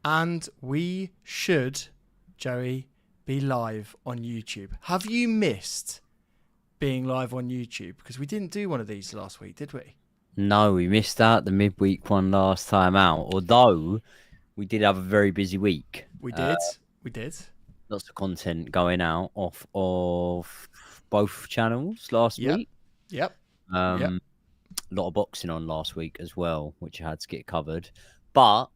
And we should, Joey, be live on YouTube. Have you missed being live on YouTube? Because we didn't do one of these last week, did we? No, we missed out the midweek one last time out. Although we did have a very busy week. We did. We did. Lots of content going out off of both channels last Yep. week. Yep. A lot of boxing on last week as well, which I had to get covered. But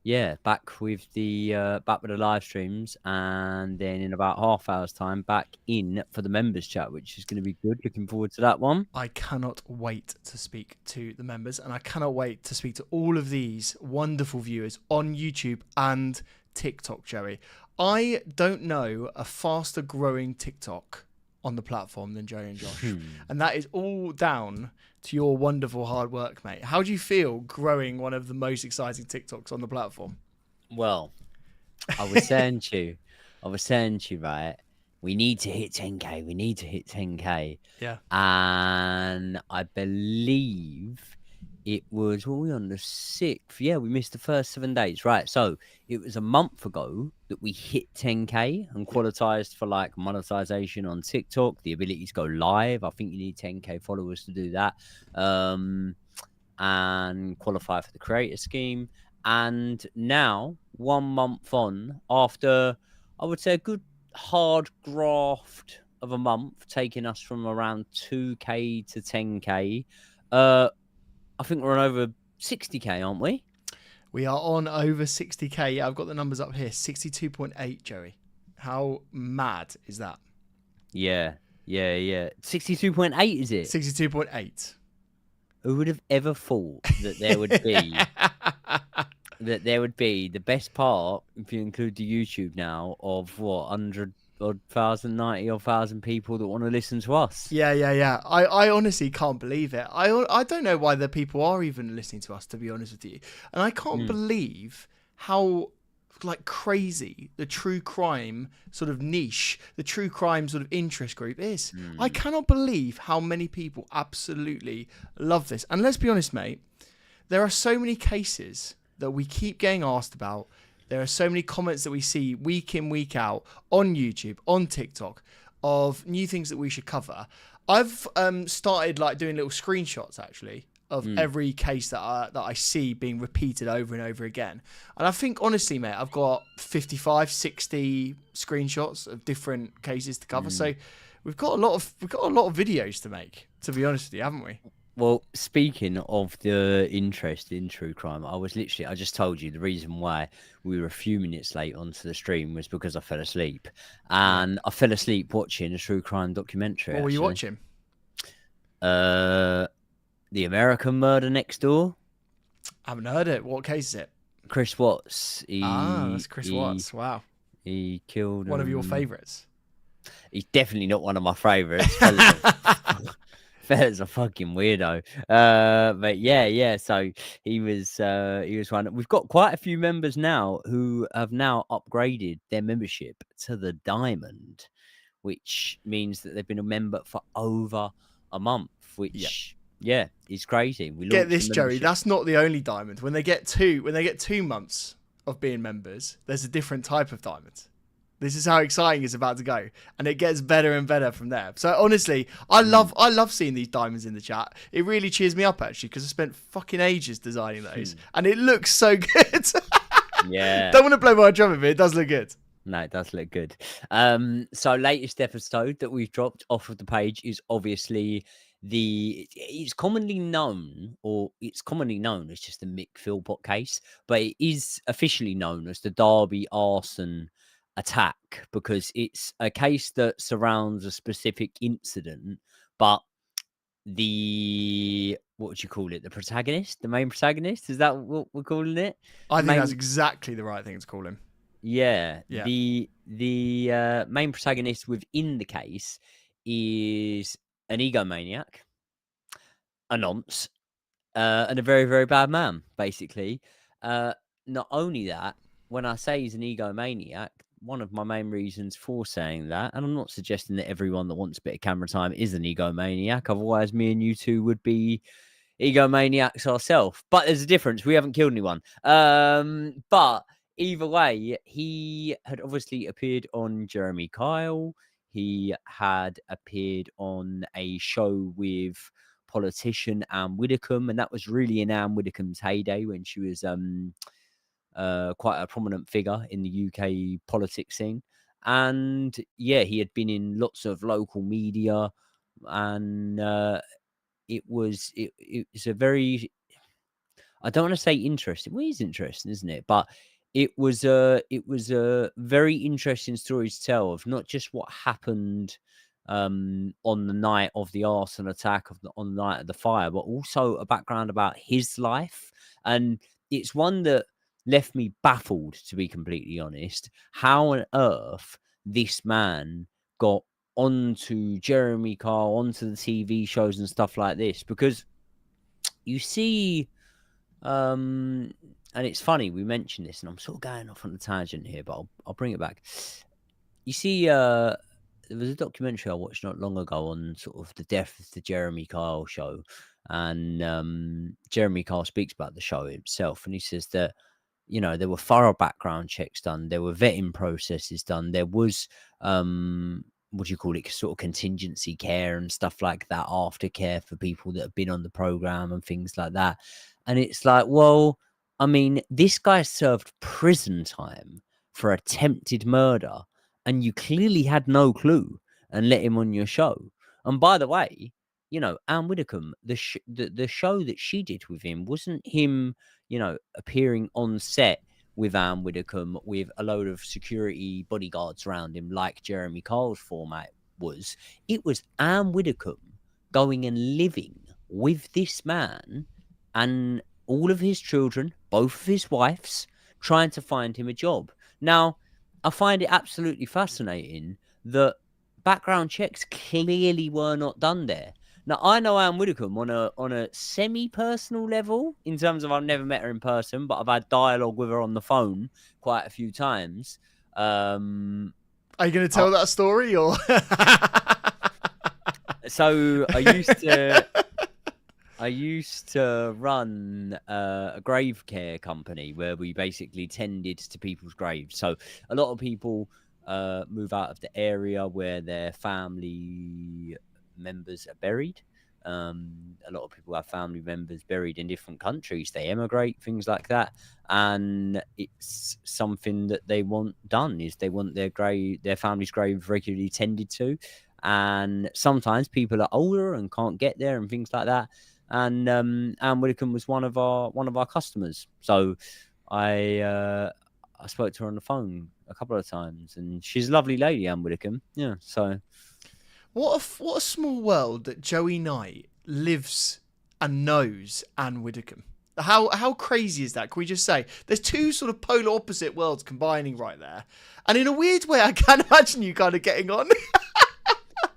yeah, back with the live streams, and then in about half hour's time, back in for the members chat, which is going to be good. Looking forward to that one. I cannot wait to speak to the members, and I cannot wait to speak to all of these wonderful viewers on YouTube and TikTok, Joey. I don't know a faster growing TikTok on the platform than Joey and Josh. And that is all down to your wonderful hard work, mate. How do you feel growing one of the most exciting TikToks on the platform? Well, I was saying to you, right? We need to hit 10K. We need to hit 10K. Yeah. And I believe it was, what were we on, the 6th? Yeah, we missed the first 7 days. Right. So it was a month ago that we hit 10K and qualified for like monetization on TikTok, the ability to go live. I think you need 10K followers to do that. And qualify for the creator scheme. And now, 1 month on, after I would say a good hard graft of a month, taking us from around 2K to 10K, I think we're on over 60K, aren't we? We are on over 60K. Yeah, I've got the numbers up here. 62.8, Joey. How mad is that? Yeah. 62.8, is it? 62.8. Who would have ever thought that there would be the best part, if you include the YouTube now, of what, 100 odd thousand, 90 odd thousand people that want to listen to us? Yeah. I honestly can't believe it. I don't know why the people are even listening to us, to be honest with you. And I can't believe how like crazy the true crime sort of niche, the true crime sort of interest group is. I cannot believe how many people absolutely love this. And let's be honest, mate, there are so many cases that we keep getting asked about. There are so many comments that we see week in, week out on YouTube, on TikTok, of new things that we should cover. I've started like doing little screenshots actually of every case that I see being repeated over and over again. And I think honestly, mate, I've got 55, 60 screenshots of different cases to cover. So we've got a lot of videos to make, to be honest with you, haven't we? Well, speaking of the interest in true crime, I just told you the reason why we were a few minutes late onto the stream was because I fell asleep. And I fell asleep watching a true crime documentary. What were you watching? The American Murder Next Door. I haven't heard it. What case is it? Chris Watts. That's Chris Watts. Wow. He killed one of your favourites. He's definitely not one of my favourites. Fella's a fucking weirdo. But yeah. So he was one. We've got quite a few members now who have now upgraded their membership to the Diamond, which means that they've been a member for over a month, which is crazy. We get this, Joey. That's not the only Diamond. When they get 2 months of being members, there's a different type of Diamond. This is how exciting it's about to go, and it gets better and better from there. So honestly, I love seeing these diamonds in the chat. It really cheers me up actually, because I spent fucking ages designing those, and it looks so good. Yeah, don't want to blow my trumpet, but it does look good. No, it does look good. So latest episode that we've dropped off of the page is obviously it's commonly known as just the Mick Philpott case, but it is officially known as the Derby arson attack because it's a case that surrounds a specific incident, but what would you call it? The main protagonist? Is that what we're calling it? I think that's exactly the right thing to call him. Yeah. The main protagonist within the case is an egomaniac, a nonce, and a very, very bad man, basically. Not only that, when I say he's an egomaniac, one of my main reasons for saying that, and I'm not suggesting that everyone that wants a bit of camera time is an egomaniac, otherwise me and you two would be egomaniacs ourselves. But there's a difference. We haven't killed anyone. But either way, he had obviously appeared on Jeremy Kyle. He had appeared on a show with politician Anne Widdecombe, and that was really in Anne Widdecombe's heyday when she was quite a prominent figure in the UK politics scene. And yeah, he had been in lots of local media, and it's a very, I don't want to say interesting. Well, it's interesting, isn't it? But it was a very interesting story to tell of not just what happened on the night of the arson attack on the night of the fire, but also a background about his life. And it's one that left me baffled, to be completely honest. How on earth this man got onto Jeremy Carl, onto the TV shows and stuff like this? Because you see, and it's funny we mentioned this, and I'm sort of going off on a tangent here, but I'll bring it back. You see, there was a documentary I watched not long ago on sort of the death of the Jeremy Kyle show, and Jeremy Kyle speaks about the show himself, and he says that, you know, there were thorough background checks done, there were vetting processes done, there was what do you call it, sort of contingency care and stuff like that, aftercare for people that have been on the program and things like that. And it's like, well, I mean, this guy served prison time for attempted murder, and you clearly had no clue and let him on your show. And by the way, you know, Anne Widdecombe, the show that she did with him wasn't him, you know, appearing on set with Anne Widdecombe with a load of security bodyguards around him like Jeremy Kyle's format was. It was Anne Widdecombe going and living with this man and all of his children, both of his wives, trying to find him a job. Now, I find it absolutely fascinating that background checks clearly were not done there. Now, I know Anne Widdecombe on a semi-personal level, in terms of I've never met her in person, but I've had dialogue with her on the phone quite a few times. Are you going to tell that story, or? So I used to run a grave care company where we basically tended to people's graves. So a lot of people move out of the area where their family members are buried. A lot of people have family members buried in different countries. They emigrate, things like that, and it's something that they want done. Is they want their family's grave regularly tended to, and sometimes people are older and can't get there and things like that. And Anne Widdecombe was one of our customers, so I spoke to her on the phone a couple of times, and she's a lovely lady, Anne Widdecombe. Yeah, so. What a small world that Joey Knight lives and knows Anne Widdecombe. How crazy is that? Can we just say there's two sort of polar opposite worlds combining right there, and in a weird way, I can imagine you kind of getting on.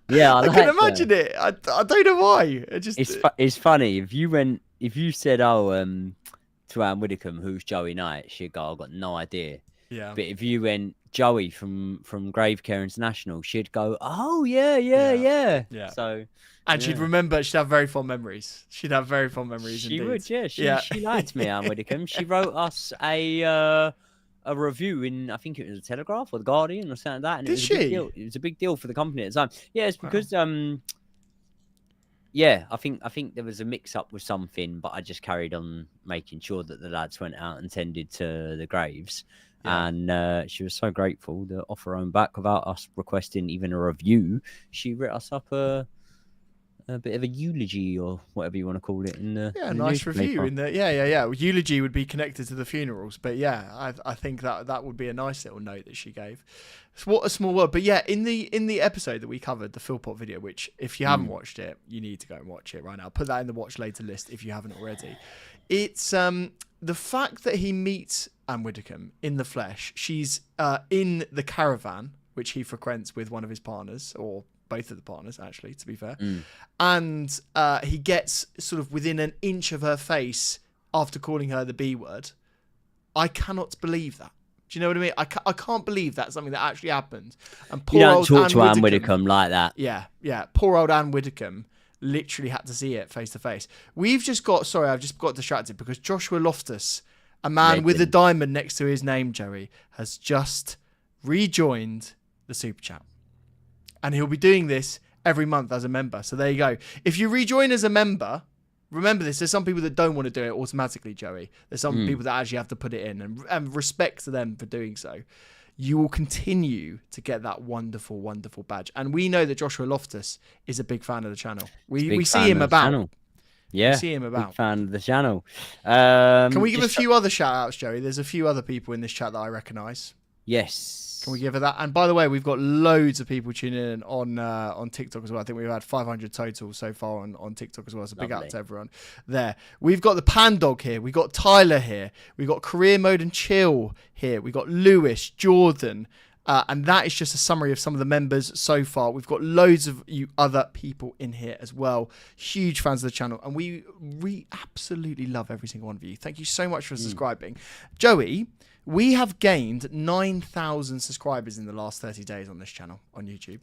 Yeah, I can imagine it. I don't know why. It's funny if you said to Anne Widdecombe, who's Joey Knight, she'd go, I've got no idea. Yeah. But if you went Joey from Grave Care International, she'd go, oh yeah. So, and she'd remember. She'd have very fond memories. She'd have very fond memories. She indeed. would, yeah. She liked me, Anne Widdecombe. She wrote us a review in, I think it was the Telegraph or the Guardian or something like that. And Did she? It was a big deal for the company at the time. Yeah, it's because yeah, I think there was a mix-up with something, but I just carried on making sure that the lads went out and tended to the graves. Yeah. And she was so grateful that off her own back, without us requesting even a review, she writ us up a bit of a eulogy or whatever you want to call it. Nice review. Eulogy would be connected to the funerals, but yeah, I think that would be a nice little note that she gave. So what a small world. But yeah, in the episode that we covered, the Philpott video, which if you haven't watched it, you need to go and watch it right now. Put that in the watch later list if you haven't already. It's the fact that he meets Anne Widdecombe in the flesh. She's in the caravan which he frequents with one of his partners, or both of the partners, actually, to be fair. And he gets sort of within an inch of her face after calling her the B word. I cannot believe that. Do you know what I mean? I can't believe that's something that actually happened. And poor you don't old talk to Anne Widdecombe like that. Yeah. Poor old Anne Widdecombe literally had to see it face to face. I've just got distracted because Joshua Loftus A man with a Legend. diamond next to his name, Joey, has just rejoined the Super Chat. And he'll be doing this every month as a member. So there you go. If you rejoin as a member, remember this, there's some people that don't want to do it automatically, Joey. There's some people that actually have to put it in, and respect to them for doing so. You will continue to get that wonderful, wonderful badge. And we know that Joshua Loftus is a big fan of the channel. We see him about. Channel. Yeah, we see him about. Big fan of the channel. Can we give a few other shout outs, Joey? There's a few other people in this chat that I recognise. Yes. Can we give her that? And by the way, we've got loads of people tuning in on TikTok as well. I think we've had 500 total so far on TikTok as well. So big up to everyone there. We've got the Pan Dog here. We've got Tyler here. We've got Career Mode and Chill here. We've got Lewis, Jordan. And that is just a summary of some of the members so far. We've got loads of you other people in here as well. Huge fans of the channel. And we absolutely love every single one of you. Thank you so much for subscribing. Joey, we have gained 9,000 subscribers in the last 30 days on this channel on YouTube.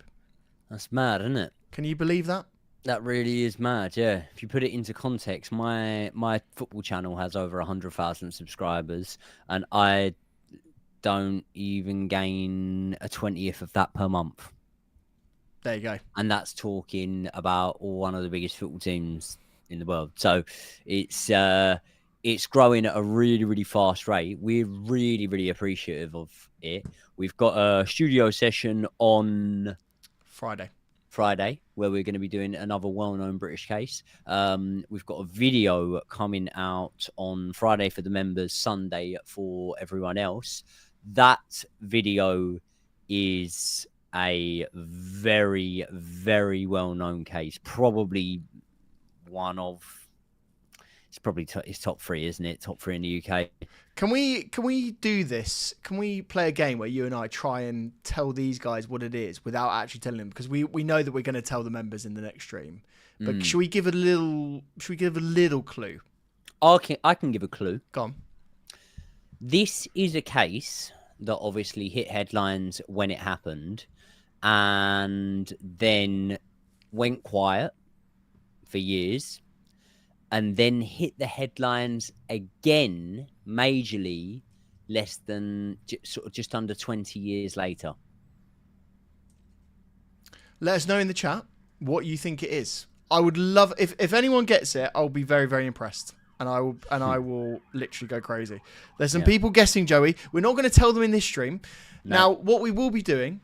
That's mad, isn't it? Can you believe that? That really is mad, yeah. If you put it into context, my football channel has over 100,000 subscribers, and I don't even gain a 20th of that per month. There you go. And that's talking about one of the biggest football teams in the world. So it's growing at a really, really fast rate. We're really, really appreciative of it. We've got a studio session on Friday, where we're going to be doing another well-known British case. We've got a video coming out on Friday for the members, Sunday for everyone else. That video is a very, very well-known case. Probably one of... It's probably it's top 3, isn't it? Top 3 in the UK. Can we do this? Can we play a game where you and I try and tell these guys what it is without actually telling them? Because we know that we're going to tell the members in the next stream. But should we give a little clue? I can give a clue. Go on. This is a case that obviously hit headlines when it happened, and then went quiet for years, and then hit the headlines again majorly less than just under 20 years later. Let us know in the chat what you think it is. I would love if anyone gets it, I'll be very, very impressed. And I will literally go crazy. There's some people guessing, Joey. We're not going to tell them in this stream. No. Now, what we will be doing,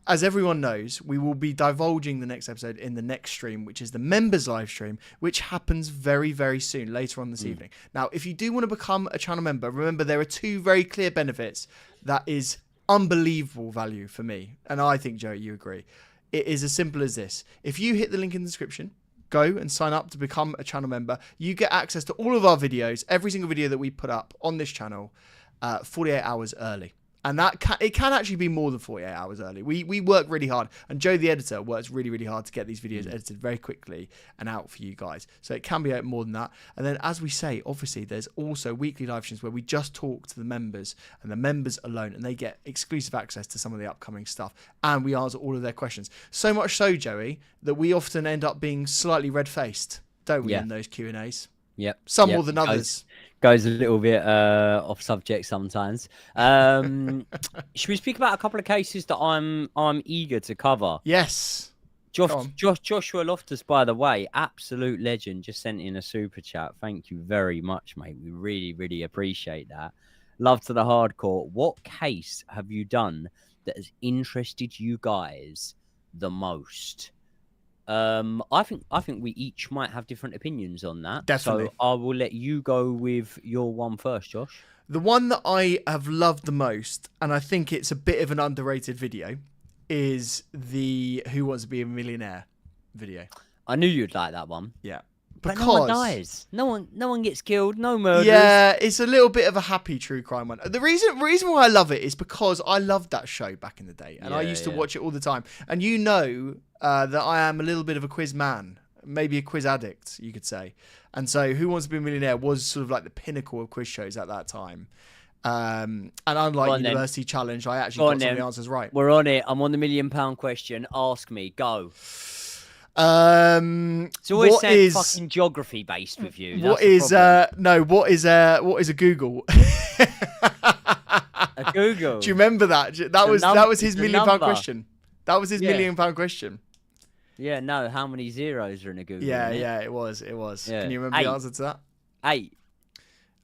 as everyone knows, we will be divulging the next episode in the next stream, which is the members live stream, which happens very, very soon, later on this evening. Now, if you do want to become a channel member, remember there are 2 very clear benefits. That is unbelievable value for me. And I think, Joey, you agree. It is as simple as this. If you hit the link in the description, go and sign up to become a channel member. You get access to all of our videos, every single video that we put up on this channel, 48 hours early. And it can actually be more than 48 hours early. We work really hard. And Joe, the editor, works really, really hard to get these videos edited very quickly and out for you guys. So it can be out more than that. And then, as we say, obviously, there's also weekly live streams where we just talk to the members and the members alone. And they get exclusive access to some of the upcoming stuff. And we answer all of their questions. So much so, Joey, that we often end up being slightly red-faced, don't we, in those Q&As? Yep. Some more than others. Goes a little bit off subject sometimes. Should we speak about a couple of cases that I'm eager to cover? Yes. Joshua Loftus, by the way, absolute legend, just sent in a super chat. Thank you very much, mate. We really, really appreciate that. Love to the hardcore. What case have you done that has interested you guys the most? I think we each might have different opinions on that. Definitely. So I will let you go with your one first, Josh. The one that I have loved the most, and I think it's a bit of an underrated video, is the Who Wants to Be a Millionaire video. I knew you'd like that one. Yeah. But no one dies. No one gets killed. No murders. Yeah, it's a little bit of a happy true crime one. The reason why I love it is because I loved that show back in the day, and I used to watch it all the time. And you know that I am a little bit of a quiz man, maybe a quiz addict, you could say. And so, Who Wants to Be a Millionaire was sort of like the pinnacle of quiz shows at that time. And unlike University Challenge, I actually got some of the answers right. We're on it. I'm on the £1 million question. Ask me. Go. It's always fucking geography based with you. What is a Google? A Google. Do you remember that? That was his £1,000,000 question. That was his £1,000,000 question. Yeah, no. How many zeros are in a Google? Yeah, it was. Yeah. Can you remember the answer to that? 8.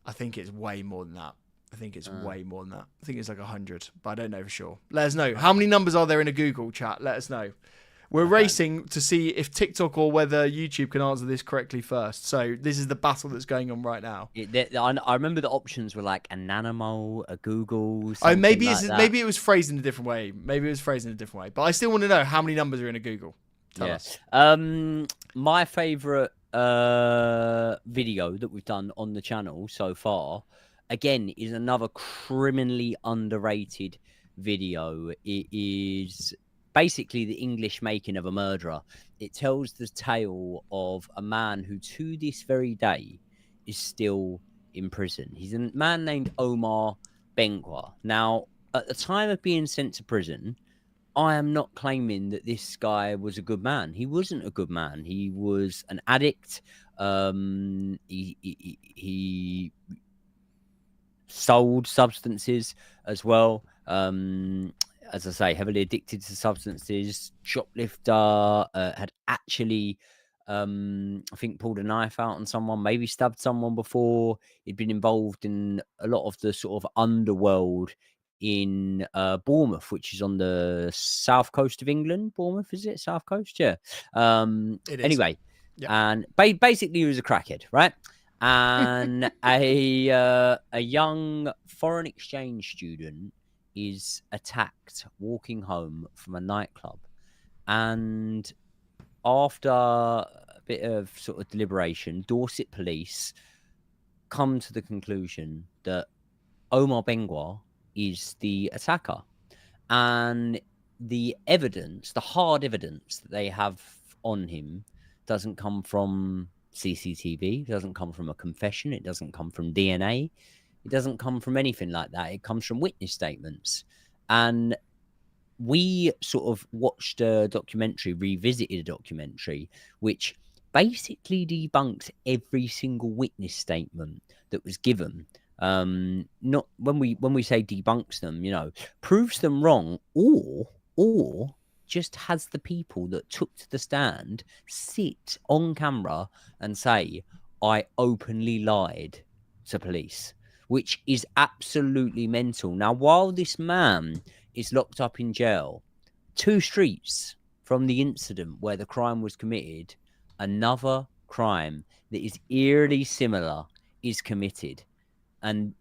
I think it's way more than that. I think it's way more than that. I think it's like 100, but I don't know for sure. Let us know. How many numbers are there in a Google chat? Let us know. We're racing to see if TikTok or whether YouTube can answer this correctly first. So this is the battle that's going on right now. I remember the options were like a nanomole, a Google. Maybe like it was phrased in a different way. But I still want to know how many numbers are in a Google. Tell us. My favorite video that we've done on the channel so far, again, is another criminally underrated video. It is basically the English making of a murderer. It tells the tale of a man who to this very day is still in prison. He's a man named Omar Bengwa. Now, at the time of being sent to prison, I am not claiming that this guy was a good man. He wasn't a good man. He was an addict. He sold substances as well. As I say, heavily addicted to substances, shoplifter, had actually, I think, pulled a knife out on someone, maybe stabbed someone before. He'd been involved in a lot of the sort of underworld in Bournemouth, which is on the south coast of England. Bournemouth, is it? South coast? Yeah. It is. Anyway, and basically he was a crackhead, right? And a young foreign exchange student is attacked walking home from a nightclub, and after a bit of sort of deliberation, Dorset police come to the conclusion that Omar Bengwa is the attacker, and the evidence, the hard evidence that they have on him, doesn't come from CCTV, it doesn't come from a confession, it doesn't come from DNA, it doesn't come from anything like that. It comes from witness statements. And we sort of watched a documentary, revisited a documentary, which basically debunks every single witness statement that was given. Not when we say debunks them, you know, proves them wrong, or just has the people that took to the stand sit on camera and say, I openly lied to police, which is absolutely mental. Now, while this man is locked up in jail, 2 streets from the incident where the crime was committed, another crime that is eerily similar is committed. And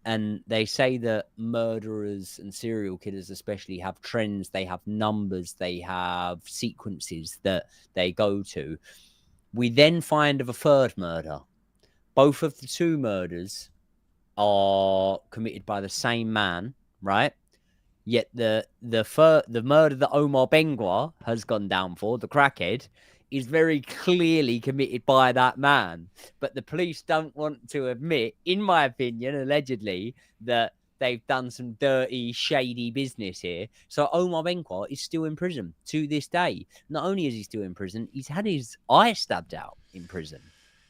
they say that murderers and serial killers especially have trends, they have numbers, they have sequences that they go to. We then find of a third murder. Both of the 2 murders are committed by the same man, right? Yet the murder that Omar Bengwa has gone down for, the crackhead, is very clearly committed by that man. But the police don't want to admit, in my opinion, allegedly, that they've done some dirty, shady business here. So Omar Bengwa is still in prison to this day. Not only is he still in prison, he's had his eye stabbed out in prison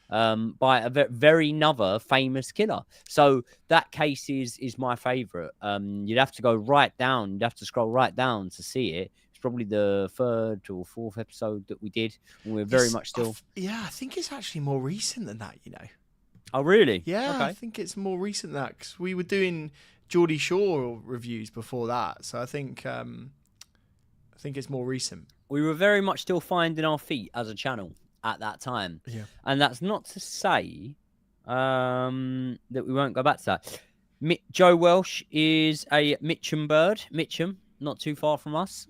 by a very another famous killer. So that case is my favourite. You'd have to go right down. You'd have to scroll right down to see it. It's probably the 3rd or 4th episode that we did, and we're very much still. I think it's actually more recent than that. You know. Oh really? Yeah, okay. I think it's more recent than that because we were doing Geordie Shore reviews before that, so I think it's more recent. We were very much still finding our feet as a channel at that time. Yeah. And that's not to say that we won't go back to that. Joe Welsh is a Mitcham bird. Mitcham, not too far from us.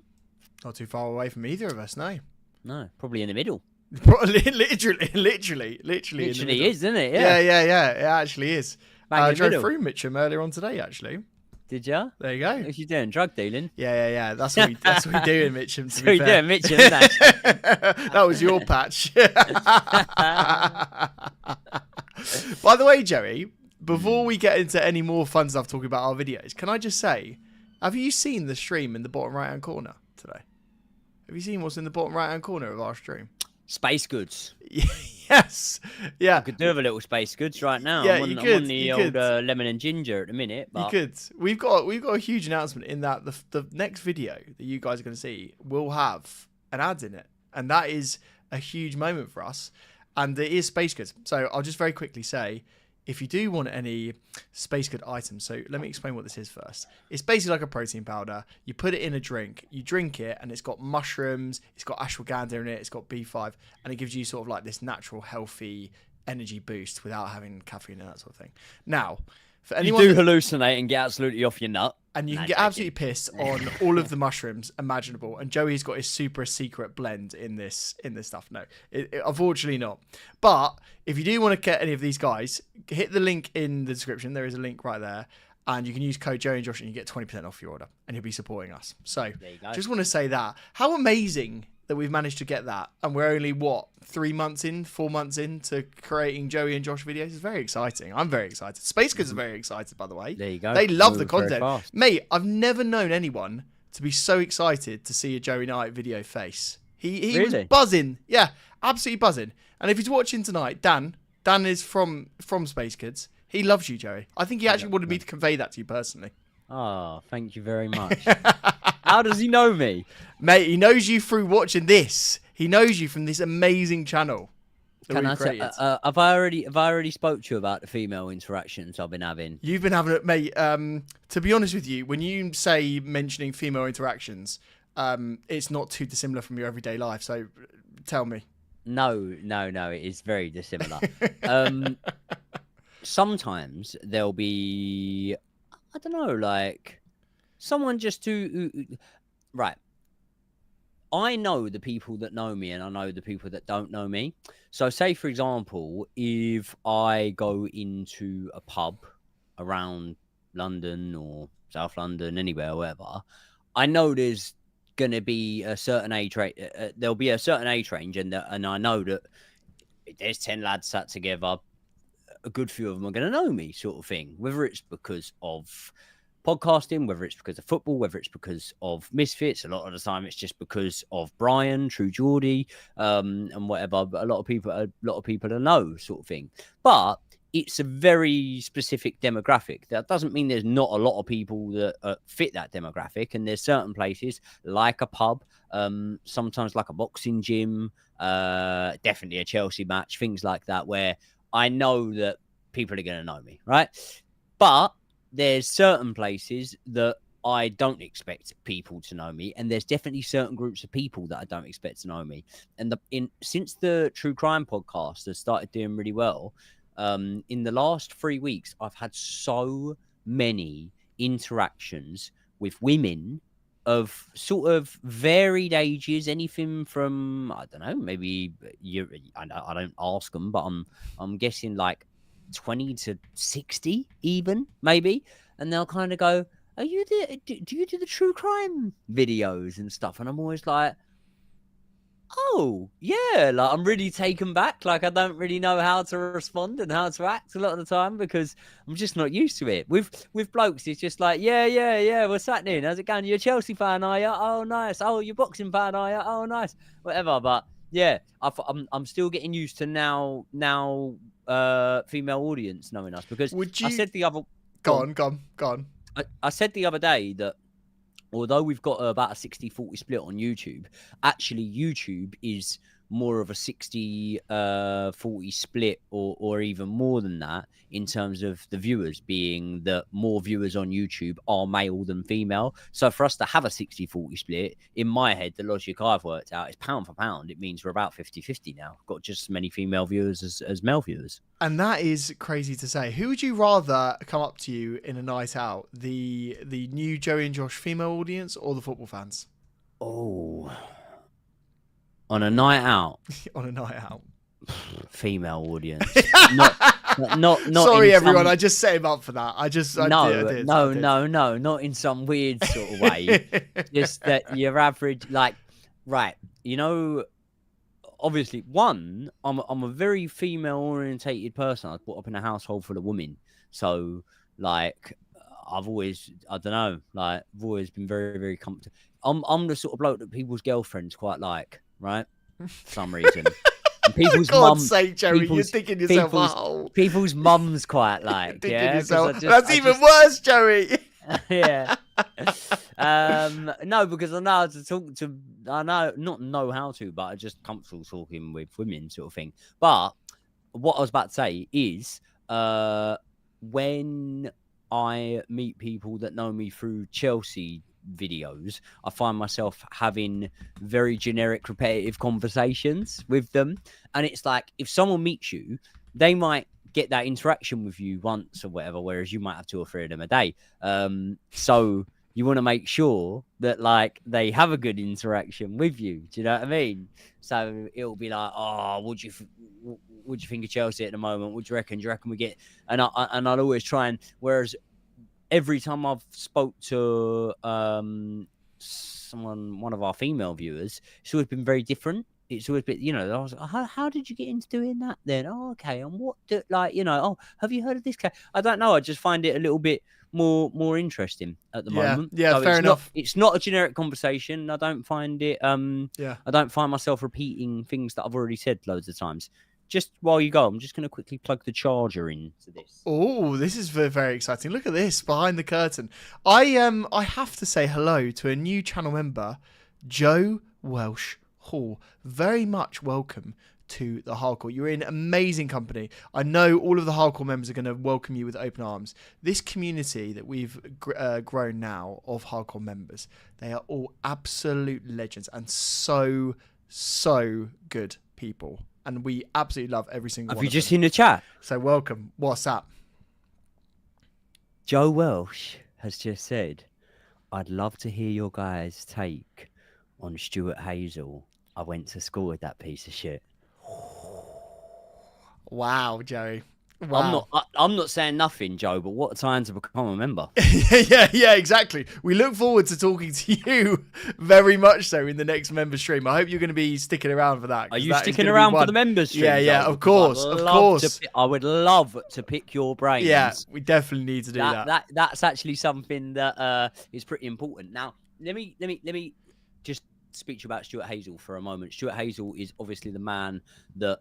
Not too far away from either of us, no. No, probably in the middle. literally in the middle. Is, isn't it? Yeah. It actually is. I drove middle. Through Mitcham earlier on today, actually. Did you? There you go. What you doing? Drug dealing? Yeah. That's what we do in Mitcham. That's what we do in Mitcham, isn't it? That was your patch. By the way, Joey, before we get into any more fun stuff talking about our videos, can I just say, have you seen the stream in the bottom right-hand corner today? Have you seen what's in the bottom right-hand corner of our stream? Space goods. Yes. Yeah. I could do with a little Space Goods right now. Yeah, I'm on the old lemon and ginger at the minute. But... You could. We've got a huge announcement in that the next video that you guys are going to see will have an ad in it, and that is a huge moment for us. And it is Space Goods. So I'll just very quickly say, if you do want any Space Good items, so let me explain what this is first. It's basically like a protein powder. You put it in a drink, you drink it, and it's got mushrooms, it's got ashwagandha in it, it's got B5, and it gives you sort of like this natural, healthy energy boost without having caffeine and that sort of thing. Now, for anyone you do hallucinate and get absolutely off your nut. And you can get absolutely pissed on all of the mushrooms imaginable. And Joey's got his super secret blend in this stuff. No, unfortunately not. But if you do want to get any of these guys, hit the link in the description. There is a link right there. And you can use code Joey and Josh and you get 20% off your order. And you'll be supporting us. So just want to say that. How amazing that we've managed to get that. And we're only, 4 months in to creating Joey and Josh videos. It's very exciting. I'm very excited. Space Goods are very excited, by the way. There you go. They love the content. Mate, I've never known anyone to be so excited to see a Joey Knight video face. He really? Was buzzing. Yeah, absolutely buzzing. And if he's watching tonight, Dan is from Space Kids. He loves you, Joey. I think he actually wanted me to convey that to you personally. Oh, thank you very much. How does he know me? Mate, he knows you through watching this. He knows you from this amazing channel. Can I say, have I already spoke to you about the female interactions I've been having? You've been having it, mate. To be honest with you, when you say mentioning female interactions, it's not too dissimilar from your everyday life. So tell me. No, it is very dissimilar. Sometimes there'll be, I don't know, like someone just right. I know the people that know me and I know the people that don't know me. So say, for example, if I go into a pub around London or South London, anywhere, wherever, I know there's going to be a certain age range. There'll be a certain age range, and I know that there's 10 lads sat together. A good few of them are going to know me, sort of thing. Whether it's because of podcasting, whether it's because of football, whether it's because of Misfits. A lot of the time, it's just because of Brian, True Geordie, and whatever. But a lot of people know, sort of thing. But it's a very specific demographic. That doesn't mean there's not a lot of people that fit that demographic. And there's certain places like a pub, sometimes like a boxing gym, definitely a Chelsea match, things like that, where I know that people are going to know me, right? But there's certain places that I don't expect people to know me, and there's definitely certain groups of people that I don't expect to know me. And since the True Crime podcast has started doing really well, in the last 3 weeks, I've had so many interactions with women of sort of varied ages, anything from, I don't know, maybe I don't ask them, but I'm guessing like 20 to 60 even, maybe. And they'll kind of go, do you do the true crime videos and stuff? And I'm always like, oh yeah, like I'm really taken back. Like I don't really know how to respond and how to act a lot of the time because I'm just not used to it. With blokes, it's just like, yeah, what's happening? How's it going? You're a Chelsea fan, are you? Oh nice. Oh, you're a boxing fan, are you? Oh nice. Whatever. But yeah, I'm still getting used to now female audience knowing us because I said the other. Go on. I said the other day that although we've got about a 60-40 split on YouTube, actually YouTube is more of a 60-40 split or even more than that in terms of the viewers, being that more viewers on YouTube are male than female. So for us to have a 60-40 split, in my head, the logic I've worked out is pound for pound. It means we're about 50-50 now. We've got just as many female viewers as male viewers. And that is crazy to say. Who would you rather come up to you in a night out? The new Joey and Josh female audience or the football fans? Oh, on a night out. On a night out. Female audience. not Sorry, everyone. I just set him up for that. I did. No. Not in some weird sort of way. Just that your average, like, right. You know, obviously, I'm a very female orientated person. I was brought up in a household full of women. So, like, I've always been very, very comfortable. I'm the sort of bloke that people's girlfriends quite like, right? For some reason. And For people's God's mum, sake, Joey, you're people's digging yourself a people's hole. people's mums quite like, Digging yeah. 'Cause yourself. That's even worse, Joey. yeah. No, because I know how to talk to. I not know how to, but I just comfortable talking with women, sort of thing. But what I was about to say is, when I meet people that know me through Chelsea videos, I find myself having very generic, repetitive conversations with them. And it's like, if someone meets you, they might get that interaction with you once or whatever, whereas you might have 2 or 3 of them a day. So you want to make sure that like they have a good interaction with you. Do you know what I mean? So it'll be like, oh, what do you think of Chelsea at the moment? What do you reckon? Do you reckon we get? And I'd always try and, whereas every time I've spoke to one of our female viewers, it's always been very different. It's always been, I was like, how did you get into doing that then? Oh, okay. And what, oh, have you heard of this guy? I don't know. I just find it a little bit more interesting at the moment. Yeah, so fair enough. It's not a generic conversation. I don't find it, I don't find myself repeating things that I've already said loads of times. Just while you go, I'm just going to quickly plug the charger into this. Oh, this is very, very exciting. Look at this behind the curtain. I have to say hello to a new channel member, Joe Welsh Hall. Very much welcome to the Hardcore. You're in amazing company. I know all of the Hardcore members are going to welcome you with open arms. This community that we've grown now of Hardcore members, they are all absolute legends and so good people. And we absolutely love every single one. Have you just seen the chat? So welcome. What's up? Joe Welsh has just said, I'd love to hear your guys' take on Stuart Hazel. I went to school with that piece of shit. Wow, Joey. Wow. I'm not saying nothing, Joe, but what a time to become a member. yeah, exactly. We look forward to talking to you very much so in the next member stream. I hope you're going to be sticking around for that. Are you sticking around for the members stream? Yeah, Joe? of course. I would love to pick your brains. Yeah, we definitely need to do that. That's actually something that is pretty important. Now, let me just speak to you about Stuart Hazel for a moment. Stuart Hazel is obviously the man that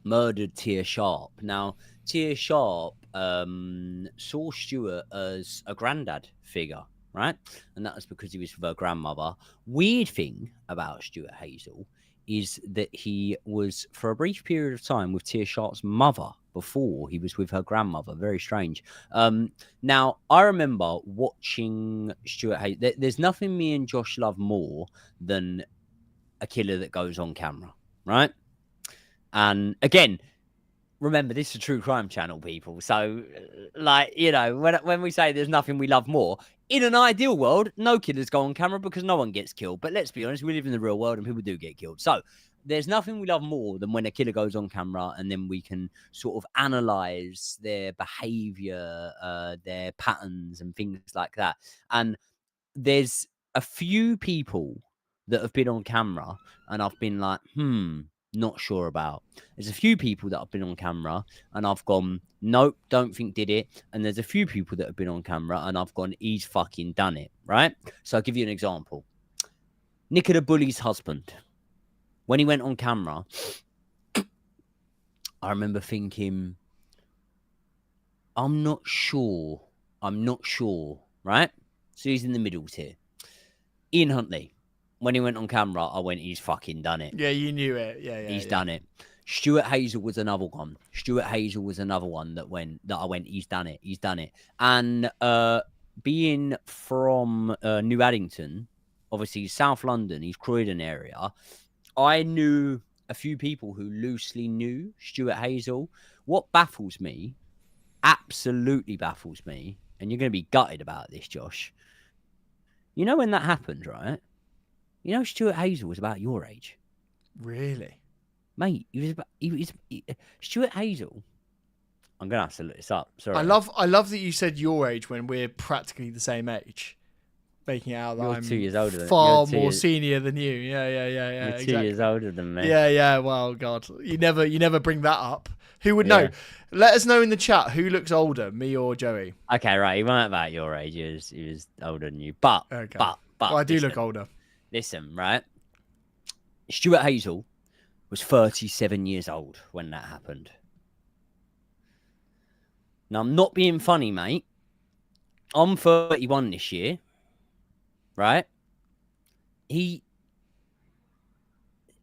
murdered Tia Sharp. Now, Tia Sharp saw Stuart as a granddad figure, right? And that was because he was with her grandmother. Weird thing about Stuart Hazel is that he was, for a brief period of time, with Tia Sharp's mother before he was with her grandmother. Very strange. Now, I remember watching Stuart Hazel. There's nothing me and Josh love more than a killer that goes on camera, right? And again, remember, this is a true crime channel, people. So, like, when we say there's nothing we love more, in an ideal world, no killers go on camera because no one gets killed. But let's be honest, we live in the real world and people do get killed. So there's nothing we love more than when a killer goes on camera and then we can sort of analyze their behavior, their patterns and things like that. And there's a few people that have been on camera and I've been like, not sure about. There's a few people that have been on camera and I've gone, nope, don't think did it. And there's a few people that have been on camera and I've gone, he's fucking done it, right? So I'll give you an example. Nicola Bully's husband, when he went on camera, I remember thinking, I'm not sure, right? So he's in the middle here. Ian Huntley, when he went on camera, I went, he's fucking done it. Yeah, you knew it. Yeah. He's done it. Stuart Hazel was another one. that I went, he's done it. And being from New Addington, obviously South London, East Croydon area, I knew a few people who loosely knew Stuart Hazel. What baffles me, absolutely baffles me, and you're going to be gutted about this, Josh. You know when that happened, right? You know, Stuart Hazel was about your age. Really? Mate, Stuart Hazel. I'm going to have to look this up. Sorry. I love that you said your age when we're practically the same age. Making it out that You're I'm 2 years older than far more senior than you. Yeah. You're exactly. 2 years older than me. Yeah. Well, God, you never bring that up. Who would know? Let us know in the chat who looks older, me or Joey. Okay, right. He weren't about your age. He was older than you. But well, I do look older. Listen, right? Stuart Hazel was 37 years old when that happened. Now, I'm not being funny, mate. I'm 31 this year, right?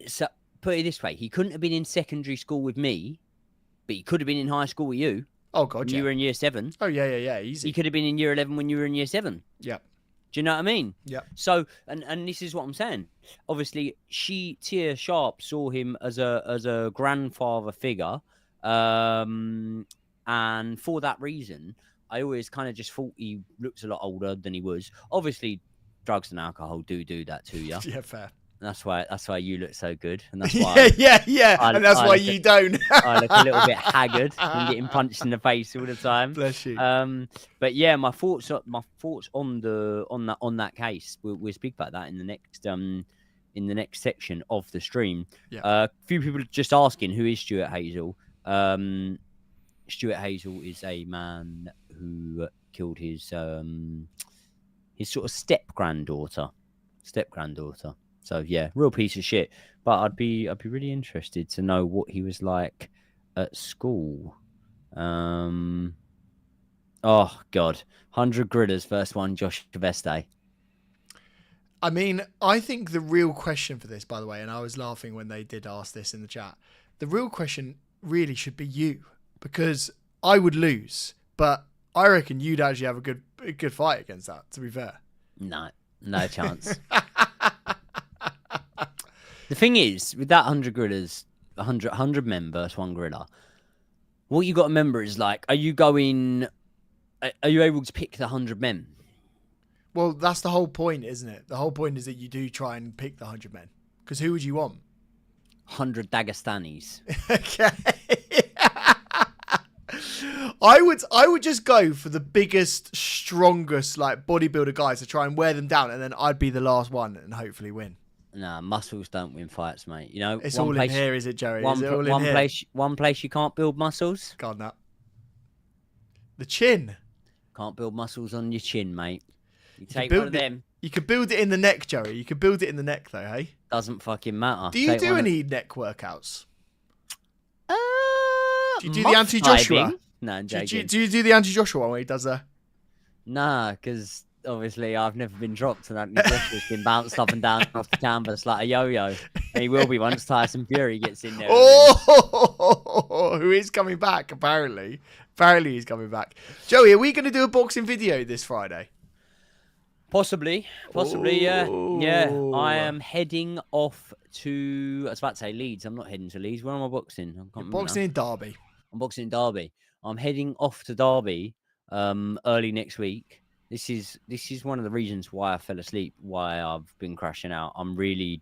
So put it this way, he couldn't have been in secondary school with me, but he could have been in high school with you. Oh, God, when yeah. you were in year 7. Oh, yeah, easy. He could have been in year 11 when you were in year 7. Yeah. Do you know what I mean? Yeah. So, and this is what I'm saying. Obviously, Tia Sharp saw him as a grandfather figure, and for that reason, I always kind of just thought he looked a lot older than he was. Obviously, drugs and alcohol do that to you. Yeah, fair. And that's why you look so good, and that's why and that's why you don't. I look a little bit haggard and getting punched in the face all the time. Bless you. But yeah, my thoughts on that case. We'll speak about that in the next section of the stream. Yeah. A few people are just asking, who is Stuart Hazel? Stuart Hazel is a man who killed his sort of step granddaughter. So yeah, real piece of shit. But I'd be really interested to know what he was like at school. Oh God, 100 gridders, first one, Josh Veste. I mean, I think the real question for this, by the way, and I was laughing when they did ask this in the chat, the real question really should be you, because I would lose, but I reckon you'd actually have a good fight against that, to be fair. No chance. The thing is, with that 100 gridders, 100 men versus one griller, what you got to remember is, like, are you able to pick the 100 men? Well, that's the whole point, isn't it? The whole point is that you do try and pick the 100 men. Because who would you want? 100 Dagestanis. Okay. I would just go for the biggest, strongest, like, bodybuilder guys to try and wear them down, and then I'd be the last one and hopefully win. Nah, muscles don't win fights, mate. You know, it's all in here, is it, Jerry? One place you can't build muscles. God, no. The chin. Can't build muscles on your chin, mate. You take one of them. You could build it in the neck, Jerry. You could build it in the neck, though, hey? Doesn't fucking matter. Do you do any neck workouts? Do you do the anti-Joshua? No, I'm joking. Do you do the anti-Joshua one where he does a... Nah, because obviously I've never been dropped, and Joshua's been bounced up and down off the canvas like a yo-yo. And he will be once Tyson Fury gets in there. Oh, who is coming back, apparently. Apparently he's coming back. Joey, are we going to do a boxing video this Friday? Possibly, yeah. I am heading off to, I was about to say Leeds. I'm not heading to Leeds. Where am I boxing? Boxing in Derby. I'm boxing in Derby. I'm heading off to Derby early next week. This is one of the reasons why I fell asleep, why I've been crashing out. I'm really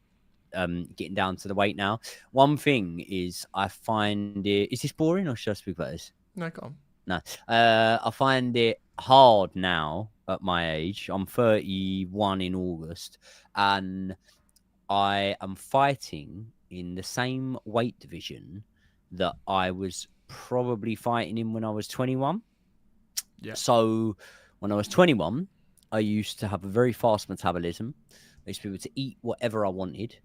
getting down to the weight now. One thing is, I find it... Is this boring, or should I speak about this? No, go on. No. I find it hard now at my age. I'm 31 in August, and I am fighting in the same weight division that I was probably fighting in when I was 21. Yeah. So when I was 21, I used to have a very fast metabolism. I used to be able to eat whatever I wanted.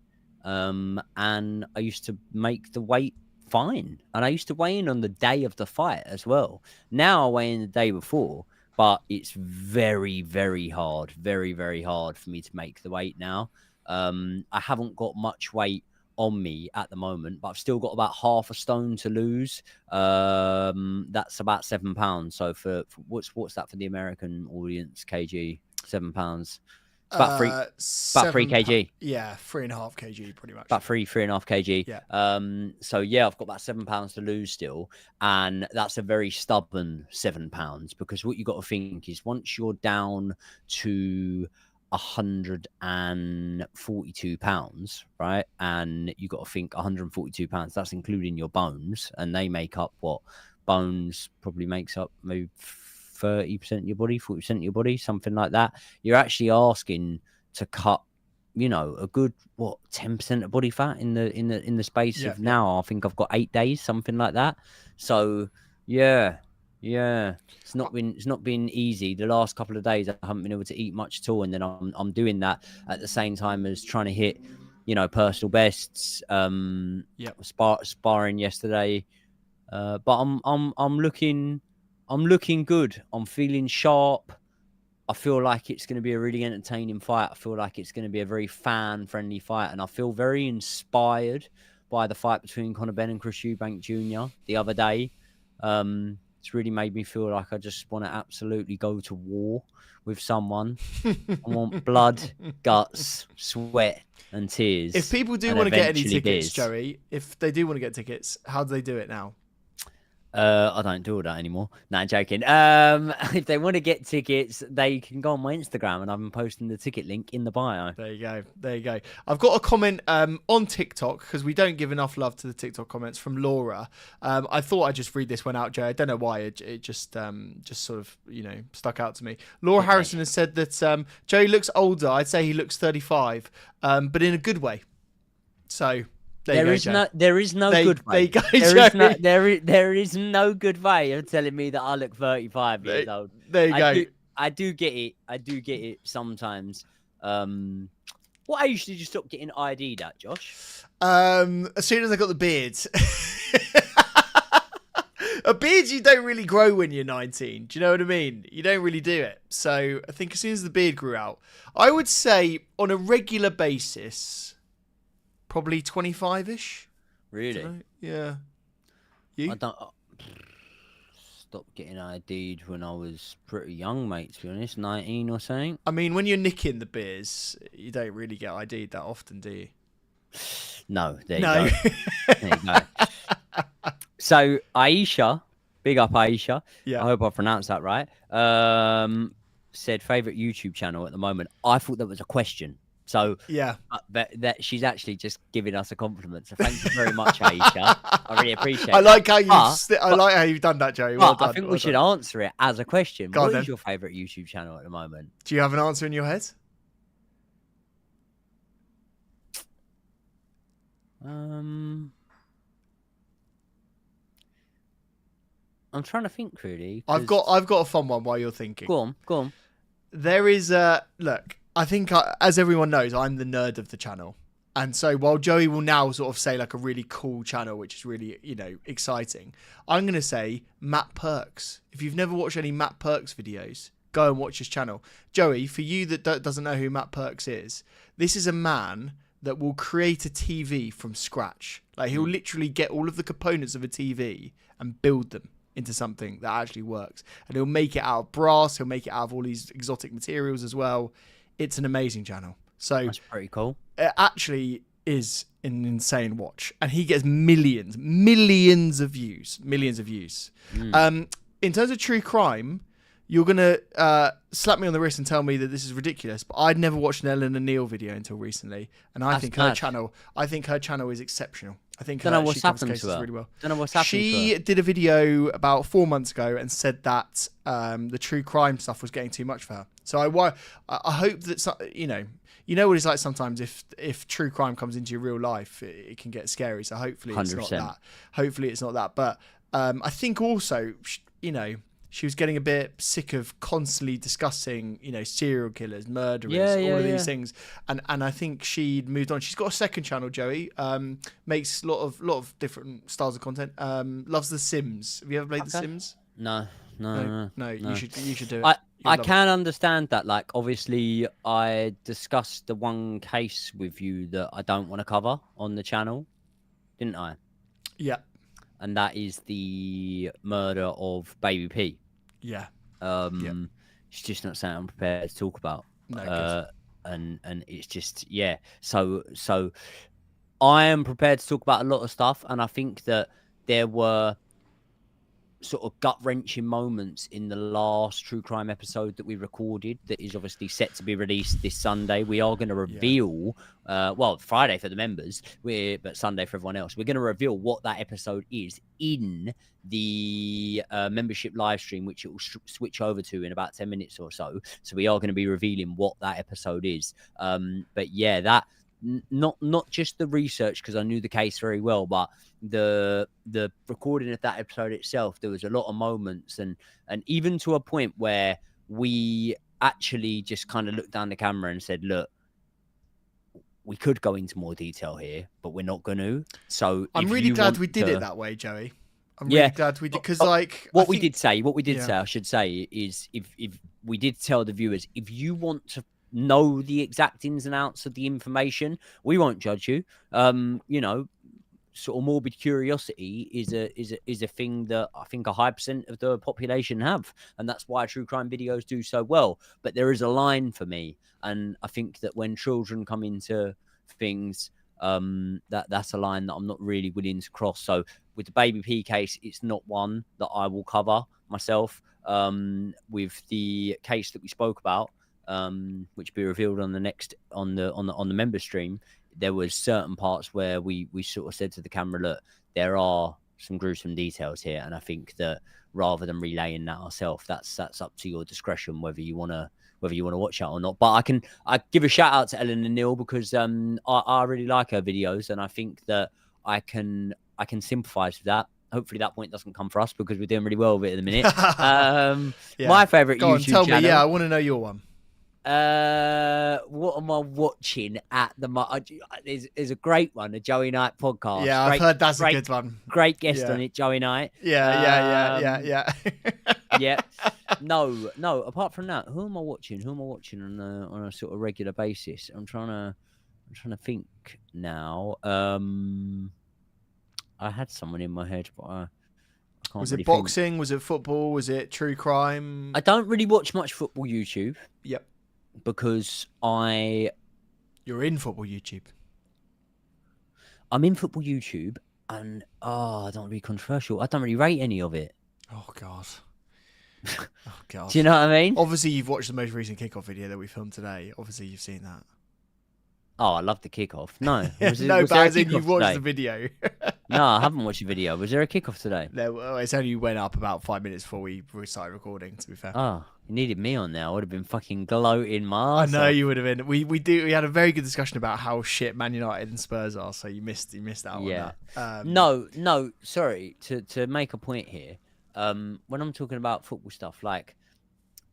And I used to make the weight fine. And I used to weigh in on the day of the fight as well. Now I weigh in the day before, but it's very, very hard. Very, very hard for me to make the weight now. I haven't got much weight on me at the moment, but I've still got about half a stone to lose. That's about 7 pounds. So for what's that for the American audience? Kg, 7 pounds. It's about 3 kg. Yeah, 3.5 kg pretty much. About 3.5 kg. Yeah. So yeah, I've got about 7 pounds to lose still, and that's a very stubborn 7 pounds, because what you got to think is, once you're down to 142 pounds, right? And you got to think 142 pounds, that's including your bones, and they make up what? Bones probably makes up maybe 30% of your body, 40% of your body, something like that. You're actually asking to cut, you know, a good 10% of body fat in the space of now. I think I've got 8 days, something like that. So yeah, it's not been easy. The last couple of days I haven't been able to eat much at all, and then I'm doing that at the same time as trying to hit personal bests. Yep. Sparring yesterday, but I'm looking good. I'm feeling sharp. I feel like it's going to be a really entertaining fight. I feel like it's going to be a very fan-friendly fight, and I feel very inspired by the fight between Conor Benn and Chris Eubank Jr. the other day. It's really made me feel like I just want to absolutely go to war with someone. I want blood, guts, sweat, and tears. If people do want to get any tickets, Joey, if they do want to get tickets, how do they do it now? I don't do all that anymore. No, I'm joking. If they want to get tickets, they can go on my Instagram, and I'm posting the ticket link in the bio. There you go. There you go. I've got a comment on TikTok, because we don't give enough love to the TikTok comments, from Laura. I thought I'd just read this one out, Joe. I don't know why. It just sort of, stuck out to me. Laura Harrison has said that Joey looks older. I'd say he looks 35, but in a good way. So... There is no good way. There is no good way of telling me that I look 35 years old. There you go. I do get it sometimes. What age did you stop getting ID'd at, Josh? As soon as I got the beard. A beard you don't really grow when you're 19. Do you know what I mean? You don't really do it. So I think as soon as the beard grew out, I would say on a regular basis... Probably 25-ish. Really? Yeah. You? I stopped getting ID'd when I was pretty young, mate, to be honest. 19 or something. I mean, when you're nicking the beers, you don't really get ID'd that often, do you? No, there you go. There you go. So, Aisha, big up Aisha. Yeah. I hope I pronounced that right. Said favourite YouTube channel at the moment. I thought that was a question. So yeah, that she's actually just giving us a compliment. So thank you very much, Aisha. I really appreciate it. I like how you've done that, Joey. Well done. I think we should answer it as a question. What is your favourite YouTube channel at the moment? Do you have an answer in your head? I'm trying to think really. I've got a fun one while you're thinking. Go on. There is look. I think, as everyone knows, I'm the nerd of the channel. And so while Joey will now sort of say like a really cool channel, which is really, exciting, I'm going to say Matt Perks. If you've never watched any Matt Perks videos, go and watch his channel. Joey, for you that doesn't know who Matt Perks is, this is a man that will create a TV from scratch. Like he'll literally get all of the components of a TV and build them into something that actually works. And he'll make it out of brass. He'll make it out of all these exotic materials as well. It's an amazing channel. So that's pretty cool. It actually is an insane watch, and he gets millions of views. In terms of true crime, you're gonna slap me on the wrist and tell me that this is ridiculous, but I'd never watched an Ellen and Neil video until recently, and I think her channel is exceptional. I think she comes cases really well. Don't know what's happened to her. She did a video about 4 months ago and said that the true crime stuff was getting too much for her. So I hope that you know what it's like sometimes if true crime comes into your real life, it can get scary. So hopefully it's 100%. not that. Hopefully it's not that. But I think also she was getting a bit sick of constantly discussing, serial killers, murderers, all of these things. And I think she'd moved on. She's got a second channel, Joey. Makes a lot of different styles of content. Loves The Sims. Have you ever played The Sims? No. You should do it. I can understand that. Like, obviously, I discussed the one case with you that I don't want to cover on the channel, didn't I? Yeah. And that is the murder of Baby P. Yeah. It's just not something I'm prepared to talk about. No, and it's just So I am prepared to talk about a lot of stuff, and I think that there were sort of gut-wrenching moments in the last true crime episode that we recorded that is obviously set to be released this Sunday. We are going to reveal Friday for the members, but Sunday for everyone else. We're going to reveal what that episode is in the membership live stream, which it will switch over to in about 10 minutes or so. So we are going to be revealing what that episode is. But yeah, that not just the research, because I knew the case very well, but the recording of that episode itself, there was a lot of moments and even to a point where we actually just kind of looked down the camera and said, look, we could go into more detail here, but we're not going to. So I'm if really you glad want we did to, it that way, Joey. I'm yeah, really glad we did, because like what I we think, did say, yeah. I should say, is if we did tell the viewers, if you want to know the exact ins and outs of the information, we won't judge you. You know, sort of morbid curiosity is a thing that I think a high percent of the population have, and that's why true crime videos do so well. But there is a line for me, and I think that when children come into things, that's a line that I'm not really willing to cross. So with the Baby P case, it's not one that I will cover myself. With the case that we spoke about, which will be revealed on the next on the member stream, there was certain parts where we sort of said to the camera, look, there are some gruesome details here, and I think that rather than relaying that ourselves, that's up to your discretion whether you want to watch that or not. But I give a shout out to Ellen and Neil, because I really like her videos, and I think that I can sympathize with that. Hopefully that point doesn't come for us, because we're doing really well with it at the minute. Yeah. My favorite Go on, YouTube tell channel. me. Yeah, I want to know your one. What am I watching at the moment? There's a great one, the Joey Knight podcast. Yeah, I've heard that's a good one. Great guest on it, Joey Knight. Yeah. Yeah. No. Apart from that, who am I watching? On a sort of regular basis? I'm trying to think now. I had someone in my head, but I can't. Was really it boxing? Think. Was it football? Was it true crime? I don't really watch much football YouTube. Yep. Because You're in football YouTube. I'm in football YouTube, and I don't want to be controversial. I don't really rate any of it. Oh God. Do you know what I mean? Obviously, you've watched the most recent kickoff video that we filmed today. Obviously, you've seen that. Oh, I love the kickoff. No, was but as in you've watched the video. No, I haven't watched the video. Was there a kickoff today? No, it's only went up about 5 minutes before we started recording, to be fair. Oh, you needed me on there. I would have been fucking gloating my ass I know off. you would have been. We had a very good discussion about how shit Man United and Spurs are, so you missed out on that. No, sorry. To make a point here, when I'm talking about football stuff, like,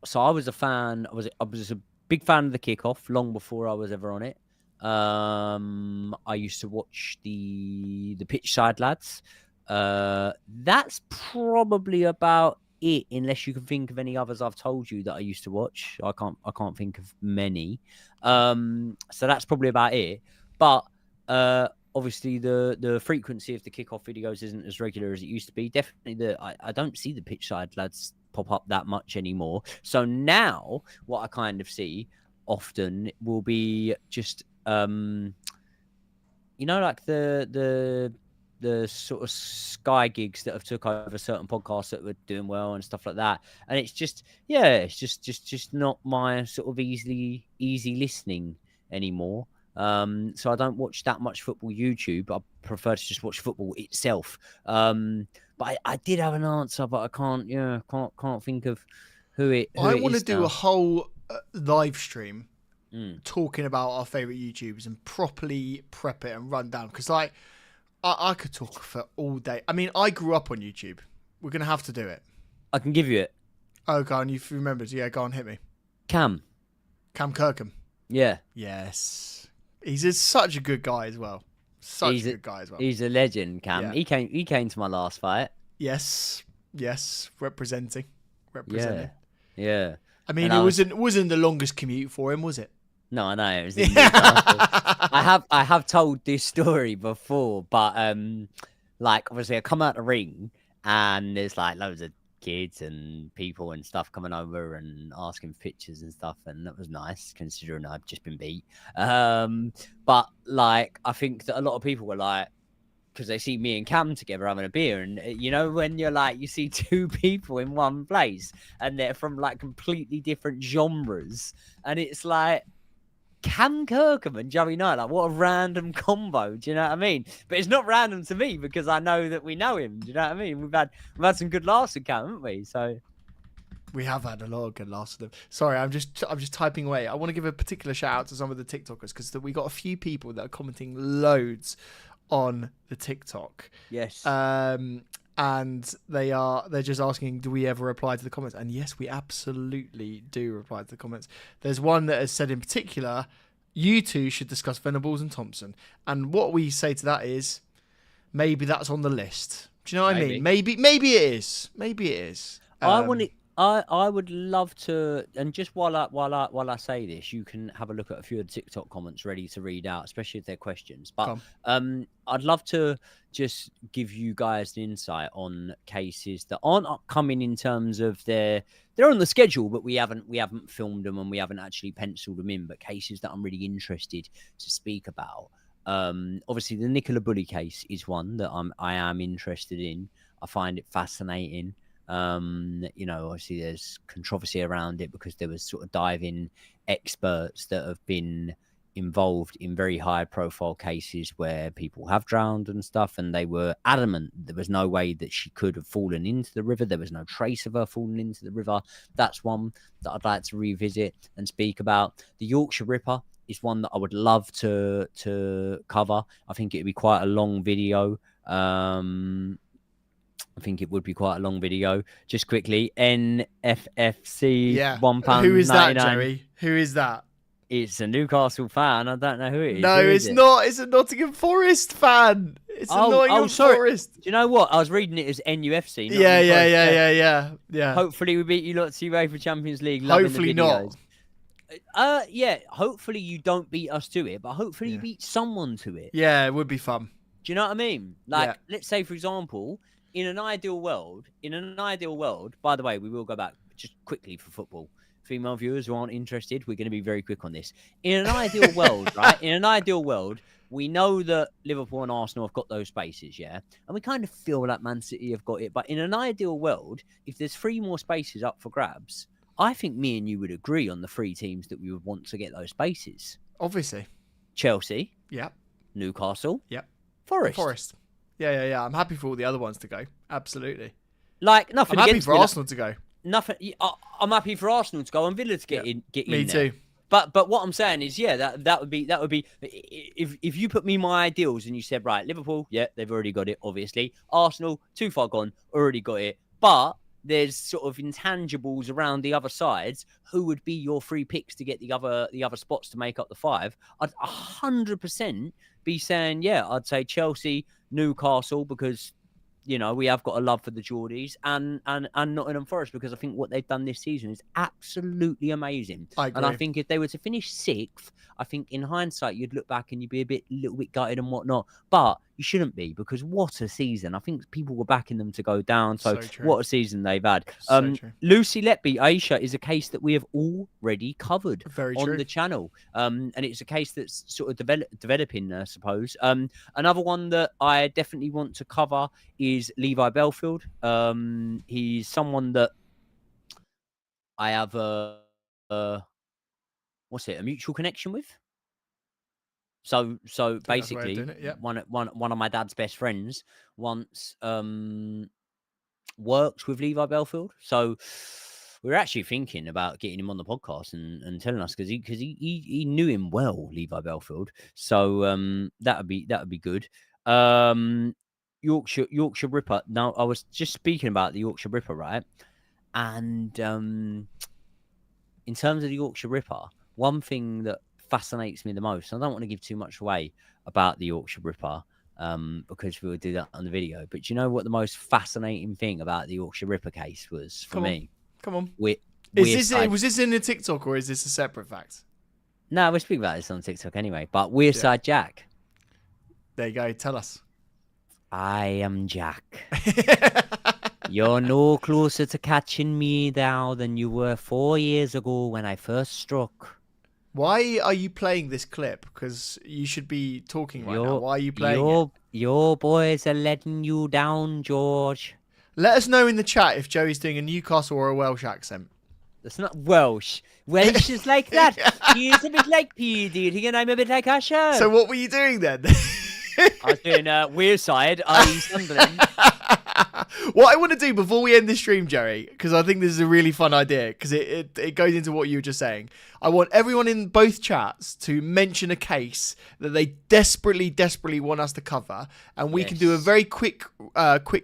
so I was a fan. I was a big fan of the kickoff long before I was ever on it. I used to watch the pitch side lads. That's probably about it, unless you can think of any others I've told you that I used to watch. I can't think of many. So that's probably about it. But obviously the frequency of the kickoff videos isn't as regular as it used to be. Definitely I don't see the pitch side lads pop up that much anymore. So now what I kind of see often will be just like the sort of Sky gigs that have took over certain podcasts that were doing well and stuff like that, and it's just not my sort of easy listening anymore. So I don't watch that much football YouTube. I prefer to just watch football itself. But I did have an answer, but I can't think of who it is. I want to do a whole live stream talking about our favorite YouTubers and properly prep it and run down, because like I could talk for all day. I mean, I grew up on YouTube. We're gonna have to do it. I can give you it. Oh, go on, you've remembered. Yeah, go on, hit me. Cam Kirkham. Yeah. Yes. He's such a good guy as well. He's a legend, Cam. Yeah. He came to my last fight. Yes. Representing. Yeah. I mean, it wasn't the longest commute for him, was it? No, I know. It was in I have told this story before, but like obviously I come out the ring and there's like loads of kids and people and stuff coming over and asking for pictures and stuff, and that was nice considering I've just been beat. But like I think that a lot of people were like, because they see me and Cam together having a beer, and you know when you're like you see two people in one place and they're from like completely different genres, and it's like Cam Kirkham and Joey Knight, like what a random combo. Do you know what I mean? But it's not random to me because I know that we know him. Do you know what I mean? We've had some good laughs with Cam, haven't we? So we have had a lot of good laughs with them. Sorry, I'm just typing away. I want to give a particular shout out to some of the TikTokers, because we got a few people that are commenting loads on the TikTok. Yes. And they're just asking, do we ever reply to the comments? And yes, we absolutely do reply to the comments. There's one that has said in particular, you two should discuss Venables and Thompson. And what we say to that is, maybe that's on the list. Do you know what I mean? Maybe it is. Maybe it is. I want it. I would love to, and just while I say this, you can have a look at a few of the TikTok comments ready to read out, especially if they're questions. But I'd love to just give you guys an insight on cases that aren't upcoming in terms of they're on the schedule, but we haven't filmed them and we haven't actually penciled them in. But cases that I'm really interested to speak about. Obviously, the Nicola Bully case is one that I am interested in. I find it fascinating. Obviously there's controversy around it because there was sort of diving experts that have been involved in very high profile cases where people have drowned and stuff, and they were adamant there was no way that she could have fallen into the river. There was no trace of her falling into the river. That's one that I'd like to revisit and speak about. The Yorkshire Ripper is one that I would love to cover. I think it'd be quite a long video. I think it would be quite a long video. Just quickly, NFFC £1. Who is that, Jerry? Who is that? It's a Newcastle fan. I don't know who it is. No, it's not. It's a Nottingham Forest fan. It's a Nottingham Forest. Do you know what? I was reading it as NUFC. Yeah. Hopefully we beat you lot to UEFA Champions League. Hopefully not. Hopefully you don't beat us to it, but hopefully you beat someone to it. Yeah, it would be fun. Do you know what I mean? Like, let's say, for example, in an ideal world, by the way, we will go back just quickly for football. Female viewers who aren't interested, we're going to be very quick on this. In an ideal world, right? In an ideal world, we know that Liverpool and Arsenal have got those spaces, yeah? And we kind of feel like Man City have got it. But in an ideal world, if there's 3 more spaces up for grabs, I think me and you would agree on the 3 teams that we would want to get those spaces. Obviously. Chelsea. Yep. Newcastle. Yep. Forest. Yeah. I'm happy for all the other ones to go. Absolutely. Like, nothing I'm against happy for Arsenal to go. Nothing. I'm happy for Arsenal to go and Villa to get in. Me too. But what I'm saying is, that would be if you put me my ideals and you said, right, Liverpool, they've already got it, obviously. Arsenal, too far gone, already got it. But there's sort of intangibles around the other sides. Who would be your 3 picks to get the other spots to make up the 5? I'd 100% be saying, I'd say Chelsea, Newcastle, because we have got a love for the Geordies, and Nottingham Forest, because I think what they've done this season is absolutely amazing. I agree. And I think if they were to finish 6th, I think in hindsight you'd look back and you'd be a little bit gutted and whatnot. But you shouldn't be, because what a season. I think people were backing them to go down. So what a season they've had. Lucy Letby, Aisha, is a case that we have already covered on the channel. And it's a case that's sort of developing, I suppose. Another one that I definitely want to cover is Levi Belfield. He's someone that I have a mutual connection with. So basically, one of my dad's best friends once works with Levi Belfield. So we're actually thinking about getting him on the podcast and telling us, because he knew him well, Levi Belfield. So that would be good. Yorkshire Ripper. Now, I was just speaking about the Yorkshire Ripper, right? And in terms of the Yorkshire Ripper, one thing that fascinates me the most, I don't want to give too much away about the Yorkshire Ripper, because we will do that on the video. But do you know what the most fascinating thing about the Yorkshire Ripper case was for me? Come on. Was this in the TikTok, or is this a separate fact? No, we'll speak about this on TikTok anyway. But Wearside Jack. There you go. Tell us. I am Jack. You're no closer to catching me now than you were 4 years ago when I first struck. Why are you playing this clip? Because you should be talking right now. Why are you playing it? Your boys are letting you down, George. Let us know in the chat if Joey's doing a Newcastle or a Welsh accent. That's not Welsh. Welsh is like that. He's a bit like P. Diddy and I'm a bit like Usher. So what were you doing then? I was doing Wearside, i.e. Sunderland. What I want to do before we end this stream, Jerry, because I think this is a really fun idea, because it goes into what you were just saying. I want everyone in both chats to mention a case that they desperately want us to cover, and we can do a very quick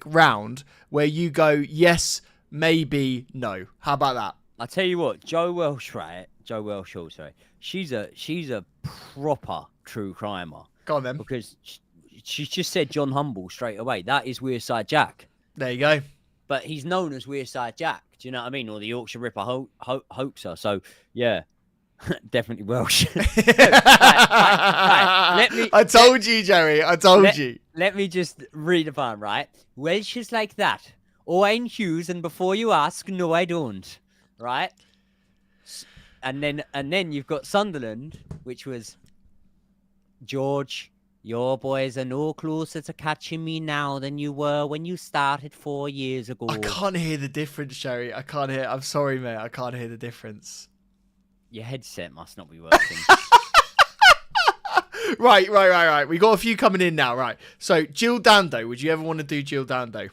round where you go yes, maybe, no. How about that? I'll tell you what, Joe Welsh, right? Joe Welshaw, sorry. She's a proper true crimer. Go on then. Because she just said John Humble straight away. That is Wearside Jack. There you go. But he's known as Wearside Jack. Do you know what I mean? Or the Yorkshire Ripper hoaxer. So, yeah. Definitely Welsh. Right. I told you, Jerry. I told you. Let me just read a poem, right? Welsh is like that. Owen Hughes, and before you ask, no, I don't. Right? And then you've got Sunderland, which was George, your boys are no closer to catching me now than you were when you started 4 years ago. I can't hear the difference, Jerry. I can't hear. I'm sorry, mate. I can't hear the difference. Your headset must not be working. Right. We got a few coming in now, right? So, Jill Dando. Would you ever want to do Jill Dando?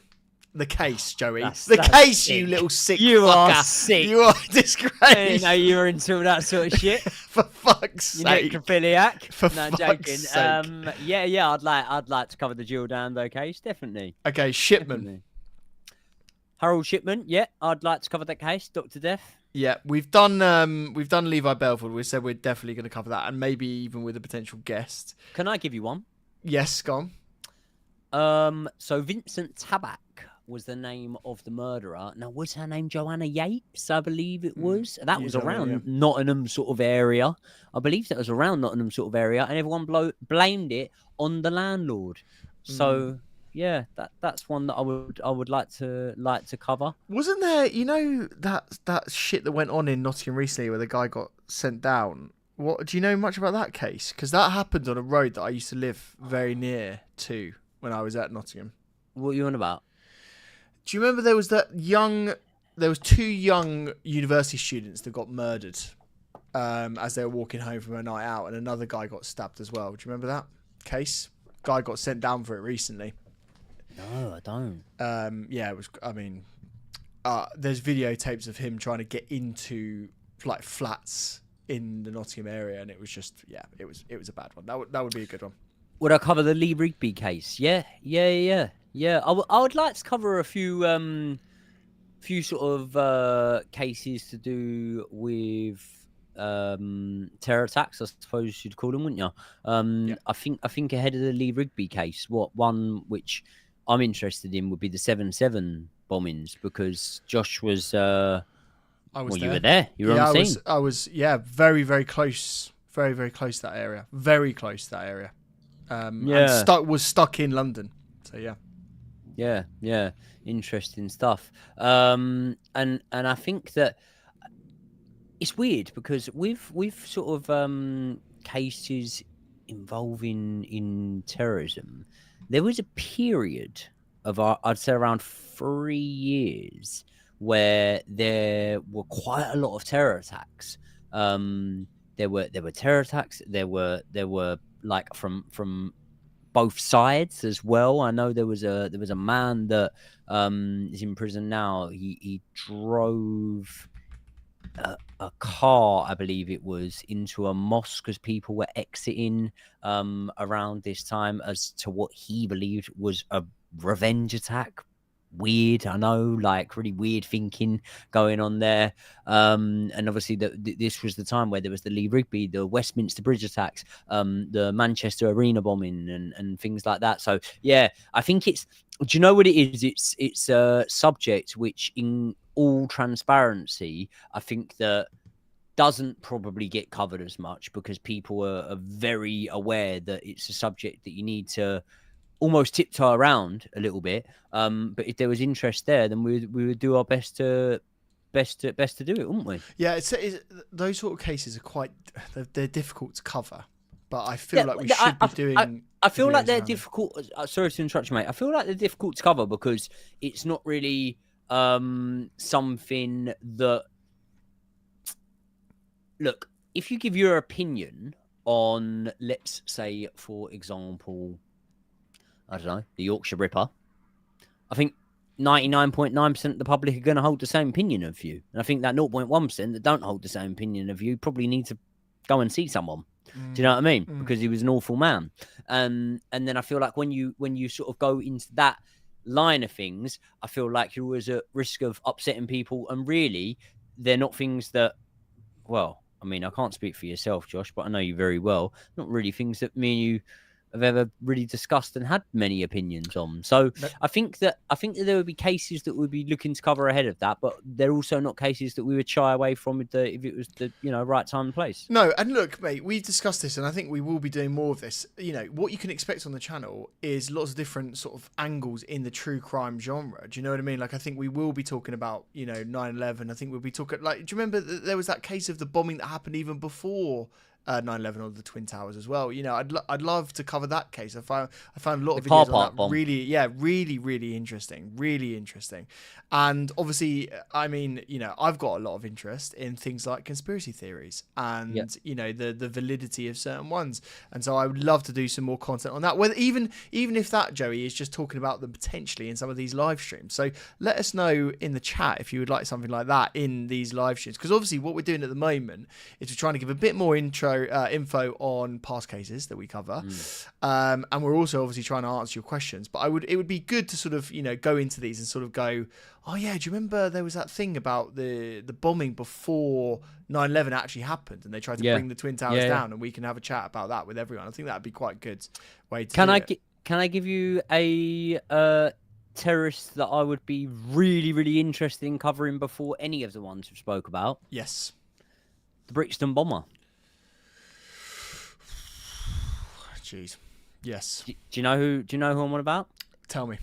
The case, Joey. The case, sick. You little sick You fucker. Are sick. You are a disgrace. You know you were into that sort of shit. For fuck's sake. You necrophiliac. For fuck's sake. Yeah. I'd like to cover the Jill Dando case, definitely. Okay, Shipman. Definitely. Harold Shipman. Yeah, I'd like to cover that case. Dr. Death. Yeah, we've done Levi Belford. We said we're definitely going to cover that, and maybe even with a potential guest. Can I give you one? Yes, go on. So Vincent Tabak was the name of the murderer. Now, was her name Joanna Yates? I believe it was. That was around Nottingham sort of area. I believe that was around Nottingham sort of area, and everyone blamed it on the landlord. So. Yeah, that's one that I would like to cover. Wasn't there, that shit that went on in Nottingham recently where the guy got sent down? What do you know much about that case? Because that happened on a road that I used to live very near to when I was at Nottingham. What are you on about? Do you remember there was two young university students that got murdered as they were walking home from a night out, and another guy got stabbed as well. Do you remember that case? Guy got sent down for it recently. No, I don't. Yeah, it was. I mean, there's videotapes of him trying to get into like flats in the Nottingham area, and it was just, it was a bad one. That would be a good one. Would I cover the Lee Rigby case? Yeah. I would like to cover a few sort of cases to do with terror attacks, I suppose you'd call them, wouldn't you? I think ahead of the Lee Rigby case, one which I'm interested in would be the 7/7 bombings, because Josh was. I was there. You were there. You were on the scene. I was. Yeah, very, very close. Very, very close to that area. Very close to that area. And was stuck in London. So yeah. Yeah. Interesting stuff. And I think that it's weird because with sort of cases involving in terrorism, there was a period of I'd say around 3 years where there were quite a lot of terror attacks. There were terror attacks. There were like from both sides as well. I know there was a man that is in prison now. He drove a car, I believe it was, into a mosque as people were exiting around this time, as to what he believed was a revenge attack. Weird, I know, like really weird thinking going on there. And obviously this was the time where there was the Lee Rigby, the Westminster Bridge attacks, the Manchester Arena bombing and things like that. So yeah, I think do you know what it is? It's a subject which, in all transparency, I think that doesn't probably get covered as much because people are very aware that it's a subject that you need to almost tiptoe around a little bit. But if there was interest there, then we would do our best to do it, wouldn't we? Yeah, it's those sort of cases are they're difficult to cover. But I feel like we should be doing. I feel like they're difficult. Sorry to interrupt you, mate. I feel like they're difficult to cover because it's not really something that. Look, if you give your opinion on, let's say, for example, I don't know, the Yorkshire Ripper, I think 99.9% of the public are going to hold the same opinion of you. And I think that 0.1% that don't hold the same opinion of you probably need to go and see someone. Do you know what I mean? Because he was an awful man. And then I feel like when you sort of go into that line of things, I feel like you're always at risk of upsetting people. And really, they're not things that, well, I mean, I can't speak for yourself, Josh, but I know you very well. Not really things that me and you have ever really discussed and had many opinions on. So No, I think that there would be cases that we'd be looking to cover ahead of that, but they're also not cases that we would shy away from if it was the right time and place. no, and look, mate, we've discussed this, and I think we will be doing more of this. What you can expect on the channel is lots of different sort of angles in the true crime genre. Do you know what I mean? Like, I think we will be talking about 9/11. I think we'll be talking, like, do you remember there was that case of the bombing that happened even before 9/11 or the Twin Towers as well? I'd love to cover that case. I found a lot of The car videos on park that. bomb. Really interesting, really interesting. And obviously, I mean, I've got a lot of interest in things like conspiracy theories and the validity of certain ones. And so I would love to do some more content on that. Whether even if that, Joey, is just talking about them potentially in some of these live streams. So let us know in the chat if you would like something like that in these live streams, because obviously what we're doing at the moment is we're trying to give a bit more info on past cases that we cover, and we're also obviously trying to answer your questions. But it would be good to sort of go into these and sort of go, oh yeah, do you remember there was that thing about the bombing before 9/11 actually happened, and they tried to bring the Twin Towers down, and we can have a chat about that with everyone. I think that'd be quite a good way to do it. Can I give you a terrorist that I would be really, really interested in covering before any of the ones we spoke about? Yes. The Brixton bomber. Jeez. Yes. Do you know who I'm on about? Tell me.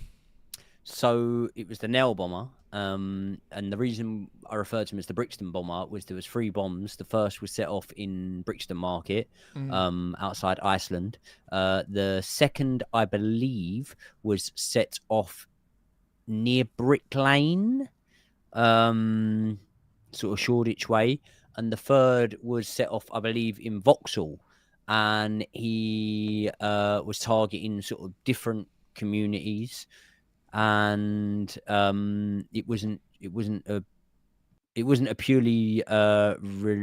So it was the nail bomber. And the reason I referred to him as the Brixton bomber was there was 3 bombs. The first was set off in Brixton Market, outside Iceland. The second, I believe, was set off near Brick Lane, sort of Shoreditch way. And the third was set off, I believe, in Vauxhall. And he was targeting sort of different communities. And it wasn't a purely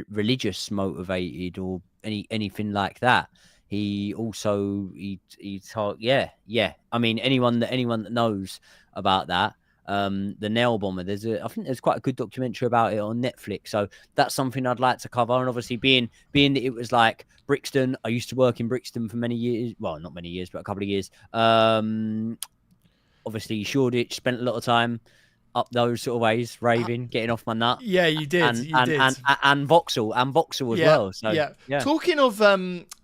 religious motivated or anything like that. He also I mean, anyone that knows about that, the nail bomber, I think there's quite a good documentary about it on Netflix. So that's something I'd like to cover. And obviously being that it was like Brixton, I used to work in Brixton for many years. Well, not many years, but a couple of years. Obviously Shoreditch, spent a lot of time up those sort of ways, raving, getting off my nut. Yeah, you did. And Vauxhall as well. So yeah. Talking of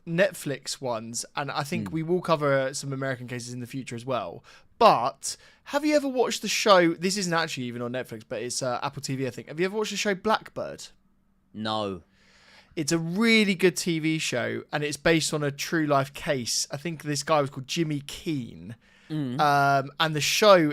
Netflix ones, and I think we will cover some American cases in the future as well. But have you ever watched the show? This isn't actually even on Netflix, but it's Apple TV, I think. Have you ever watched the show Blackbird? No. It's a really good TV show, and it's based on a true life case. I think this guy was called Jimmy Keane. And the show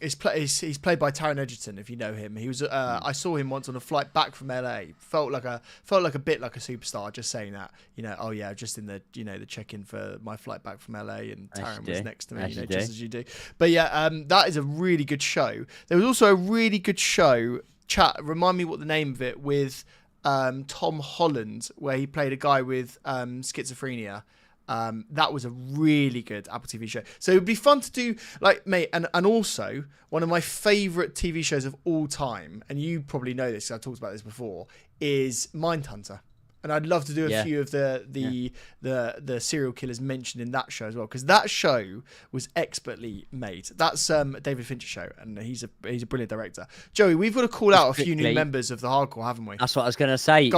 he's played by Taron Egerton, if you know him. He was I saw him once on a flight back from LA. Felt like a bit like a superstar, just saying that. Oh yeah, just in the the check-in for my flight back from LA, and Taron was next to me, just as you do. But yeah, that is a really good show. There was also a really good show, chat, remind me what the name of it, with Tom Holland, where he played a guy with schizophrenia. That was a really good Apple TV show. So it would be fun to do, like, mate, and also one of my favourite TV shows of all time, and you probably know this, I've talked about this before, is Mindhunter. And I'd love to do a few of the serial killers mentioned in that show as well, because that show was expertly made. That's David Fincher's show, and he's a brilliant director. Joey, we've got to call out a few new members of the Hardcore, haven't we? That's what I was going to say.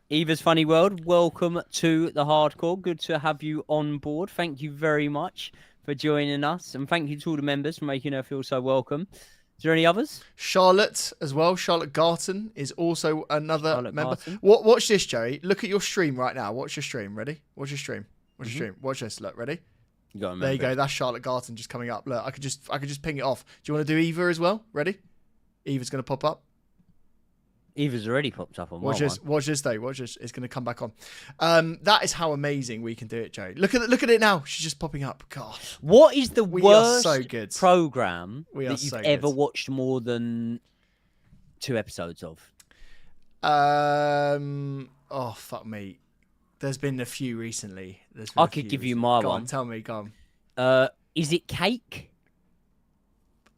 Eva's Funny World, welcome to the Hardcore. Good to have you on board. Thank you very much for joining us, and thank you to all the members for making her feel so welcome. Is there any others? Charlotte as well. Charlotte Garton is also another member. Watch this, Joey. Look at your stream right now. Watch your stream. Ready? Watch your stream. Watch your stream. Watch this. Look, ready? There you go. That's Charlotte Garton just coming up. Look, I could just ping it off. Do you want to do Eva as well? Ready? Eva's going to pop up. Eva's already popped up on watch this. Watch this though. Watch this. It's going to come back on. That is how amazing we can do it, Joey. Look at it now. She's just popping up. God. What is the worst program that you've ever watched more than 2 episodes of? Oh fuck me. There's been a few recently. I could give you my one. Go on, tell me. Go on. Is it Cake?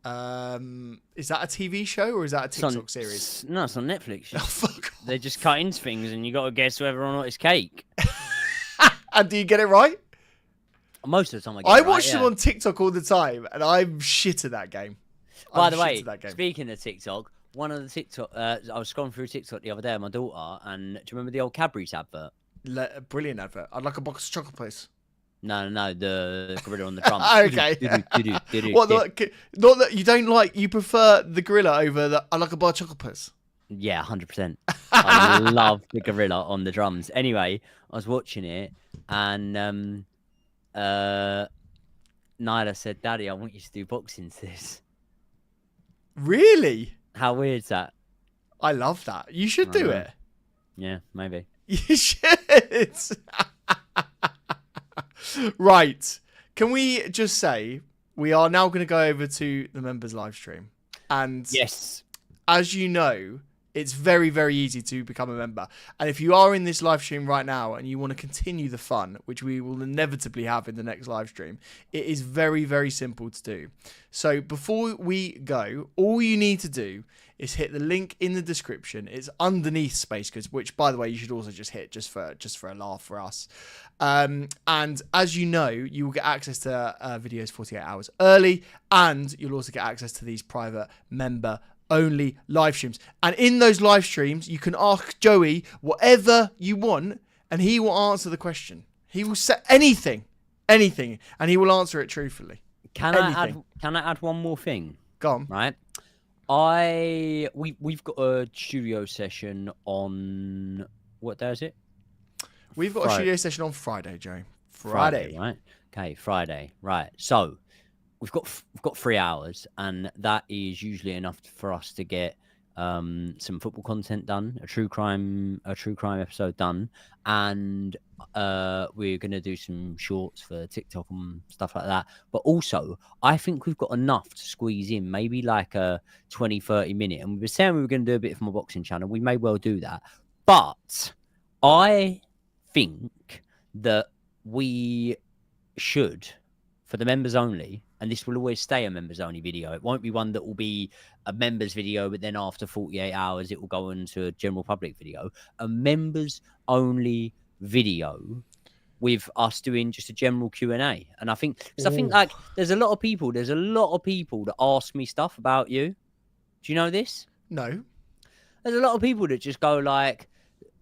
Is that a TV show or is that a TikTok series? No, it's on Netflix. Oh fuck They just cut into things, and you got to guess whether or not it's cake. And do you get it right? Most of the time, I watch them on TikTok all the time, and I'm shit at that game. By the way, speaking of TikTok, one of the TikTok, I was scrolling through TikTok the other day with my daughter, and do you remember the old Cadbury's advert? Brilliant advert. I'd like a box of chocolate, please. No, the gorilla on the drums. Okay. What? Not that you don't like. You prefer the gorilla over the. I like a bar of chocolate, please. Yeah, 100%. I love the gorilla on the drums. Anyway, I was watching it, and Nyla said, "Daddy, I want you to do boxing to this." Really? How weird is that? I love that. You should do it. Yeah, maybe. You should. Right. Can we just say we are now going to go over to the members live stream? And yes, as you know, it's very, very easy to become a member. And if you are in this live stream right now and you want to continue the fun, which we will inevitably have in the next live stream, it is very, very simple to do. So before we go, all you need to do is hit the link in the description. It's underneath Space Goods, which, by the way, you should also just hit just for a laugh for us. And as you know, you will get access to videos 48 hours early, and you'll also get access to these private member only live streams. And in those live streams, you can ask Joey whatever you want, and he will answer the question. He will say anything, and he will answer it truthfully. Can I add one more thing? Go on. Right. We've got a studio session on what day is it? We've got a studio session on Friday, Joe. Friday, right? Okay, Friday, right. So we've got 3 hours, and that is usually enough for us to get some football content done, a true crime episode done, and we're gonna do some shorts for TikTok and stuff like that. But also, I think we've got enough to squeeze in, maybe like a 20-30 minute. And we were saying we were gonna do a bit from a boxing channel. We may well do that, but I think that we should, for the members only, and this will always stay a members only video. It won't be one that will be a members video, but then after 48 hours, it will go into a general public video. A members only video with us doing just a general Q&A. And I think, because I think like there's a lot of people that ask me stuff about you. Do you know this? No. There's a lot of people that just go like,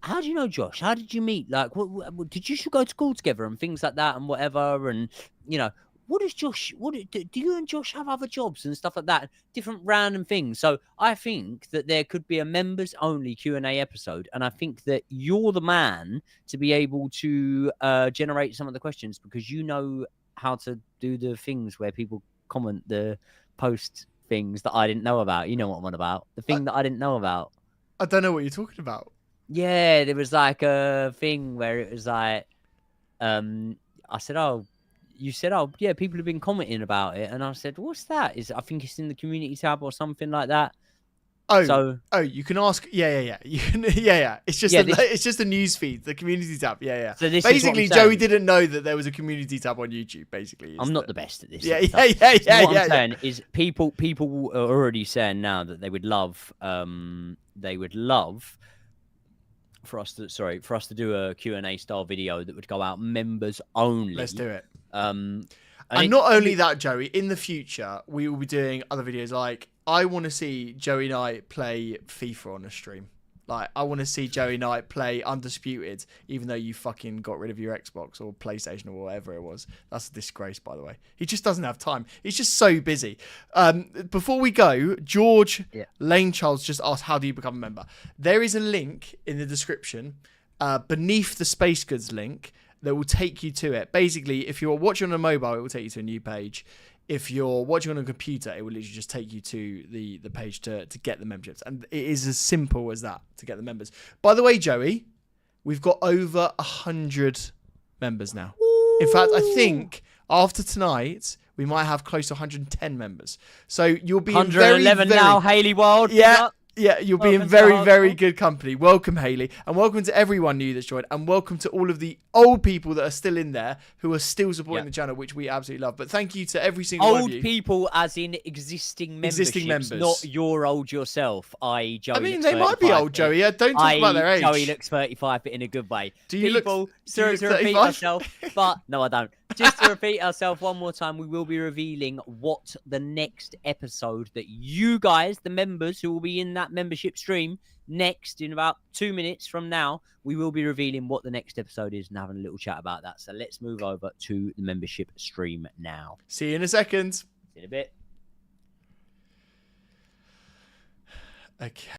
how do you know Josh? How did you meet? Like, what did you go to school together and things like that and whatever? And, you know, what does Josh, do you and Josh have other jobs and stuff like that? Different random things. So I think that there could be a members only Q&A episode. And I think that you're the man to be able to generate some of the questions, because you know how to do the things where people comment the post things that I didn't know about. You know what I'm on about. The thing that I didn't know about. I don't know what you're talking about. Yeah, there was like a thing where it was like, I said, oh, you said, oh, yeah, people have been commenting about it. And I said, what's that? I think it's in the community tab or something like that. Oh, you can ask. Yeah. You can, yeah. It's just it's just a news feed, the community tab. Yeah. So this basically, Joey didn't know that there was a community tab on YouTube. Basically, I'm not the best at this. Yeah. What I'm saying is, people are already saying now that they would love for us to do a Q&A style video that would go out members only. Let's do it. And not only that, Joey, in the future, we will be doing other videos. Like, I want to see Joey and I play FIFA on a stream. Like, I want to see Joey and I play Undisputed, even though you fucking got rid of your Xbox or PlayStation or whatever it was. That's a disgrace, by the way. He just doesn't have time. He's just so busy. Before we go, George Lane Charles just asked, how do you become a member? There is a link in the description beneath the Space Goods link that will take you to it. Basically, if you're watching on a mobile, it will take you to a new page. If you're watching on a computer, it will literally just take you to the page to get the memberships. And it is as simple as that to get the members. By the way, Joey, we've got over 100 members now. In fact, I think after tonight, we might have close to 110 members. So you'll be 111 now, Haley Wild. Yeah. Yeah, you'll be in very, very good company. Welcome, Hayley. And welcome to everyone new that's joined. And welcome to all of the old people that are still in there who are still supporting the channel, which we absolutely love. But thank you to every single one of you. Old people as in existing members. Not you're old yourself, i.e. Joey. I mean, they might be old, Joey. Yeah, don't talk about their age. Joey looks 35, but in a good way. Do you look to repeat ourselves, but no, I don't. Just to repeat ourselves one more time, we will be revealing what the next episode that you guys, the members who will be in that membership stream next in about 2 minutes from now, we will be revealing what the next episode is and having a little chat about that. So let's move over to the membership stream now. See you in a second. See you in a bit. Okay.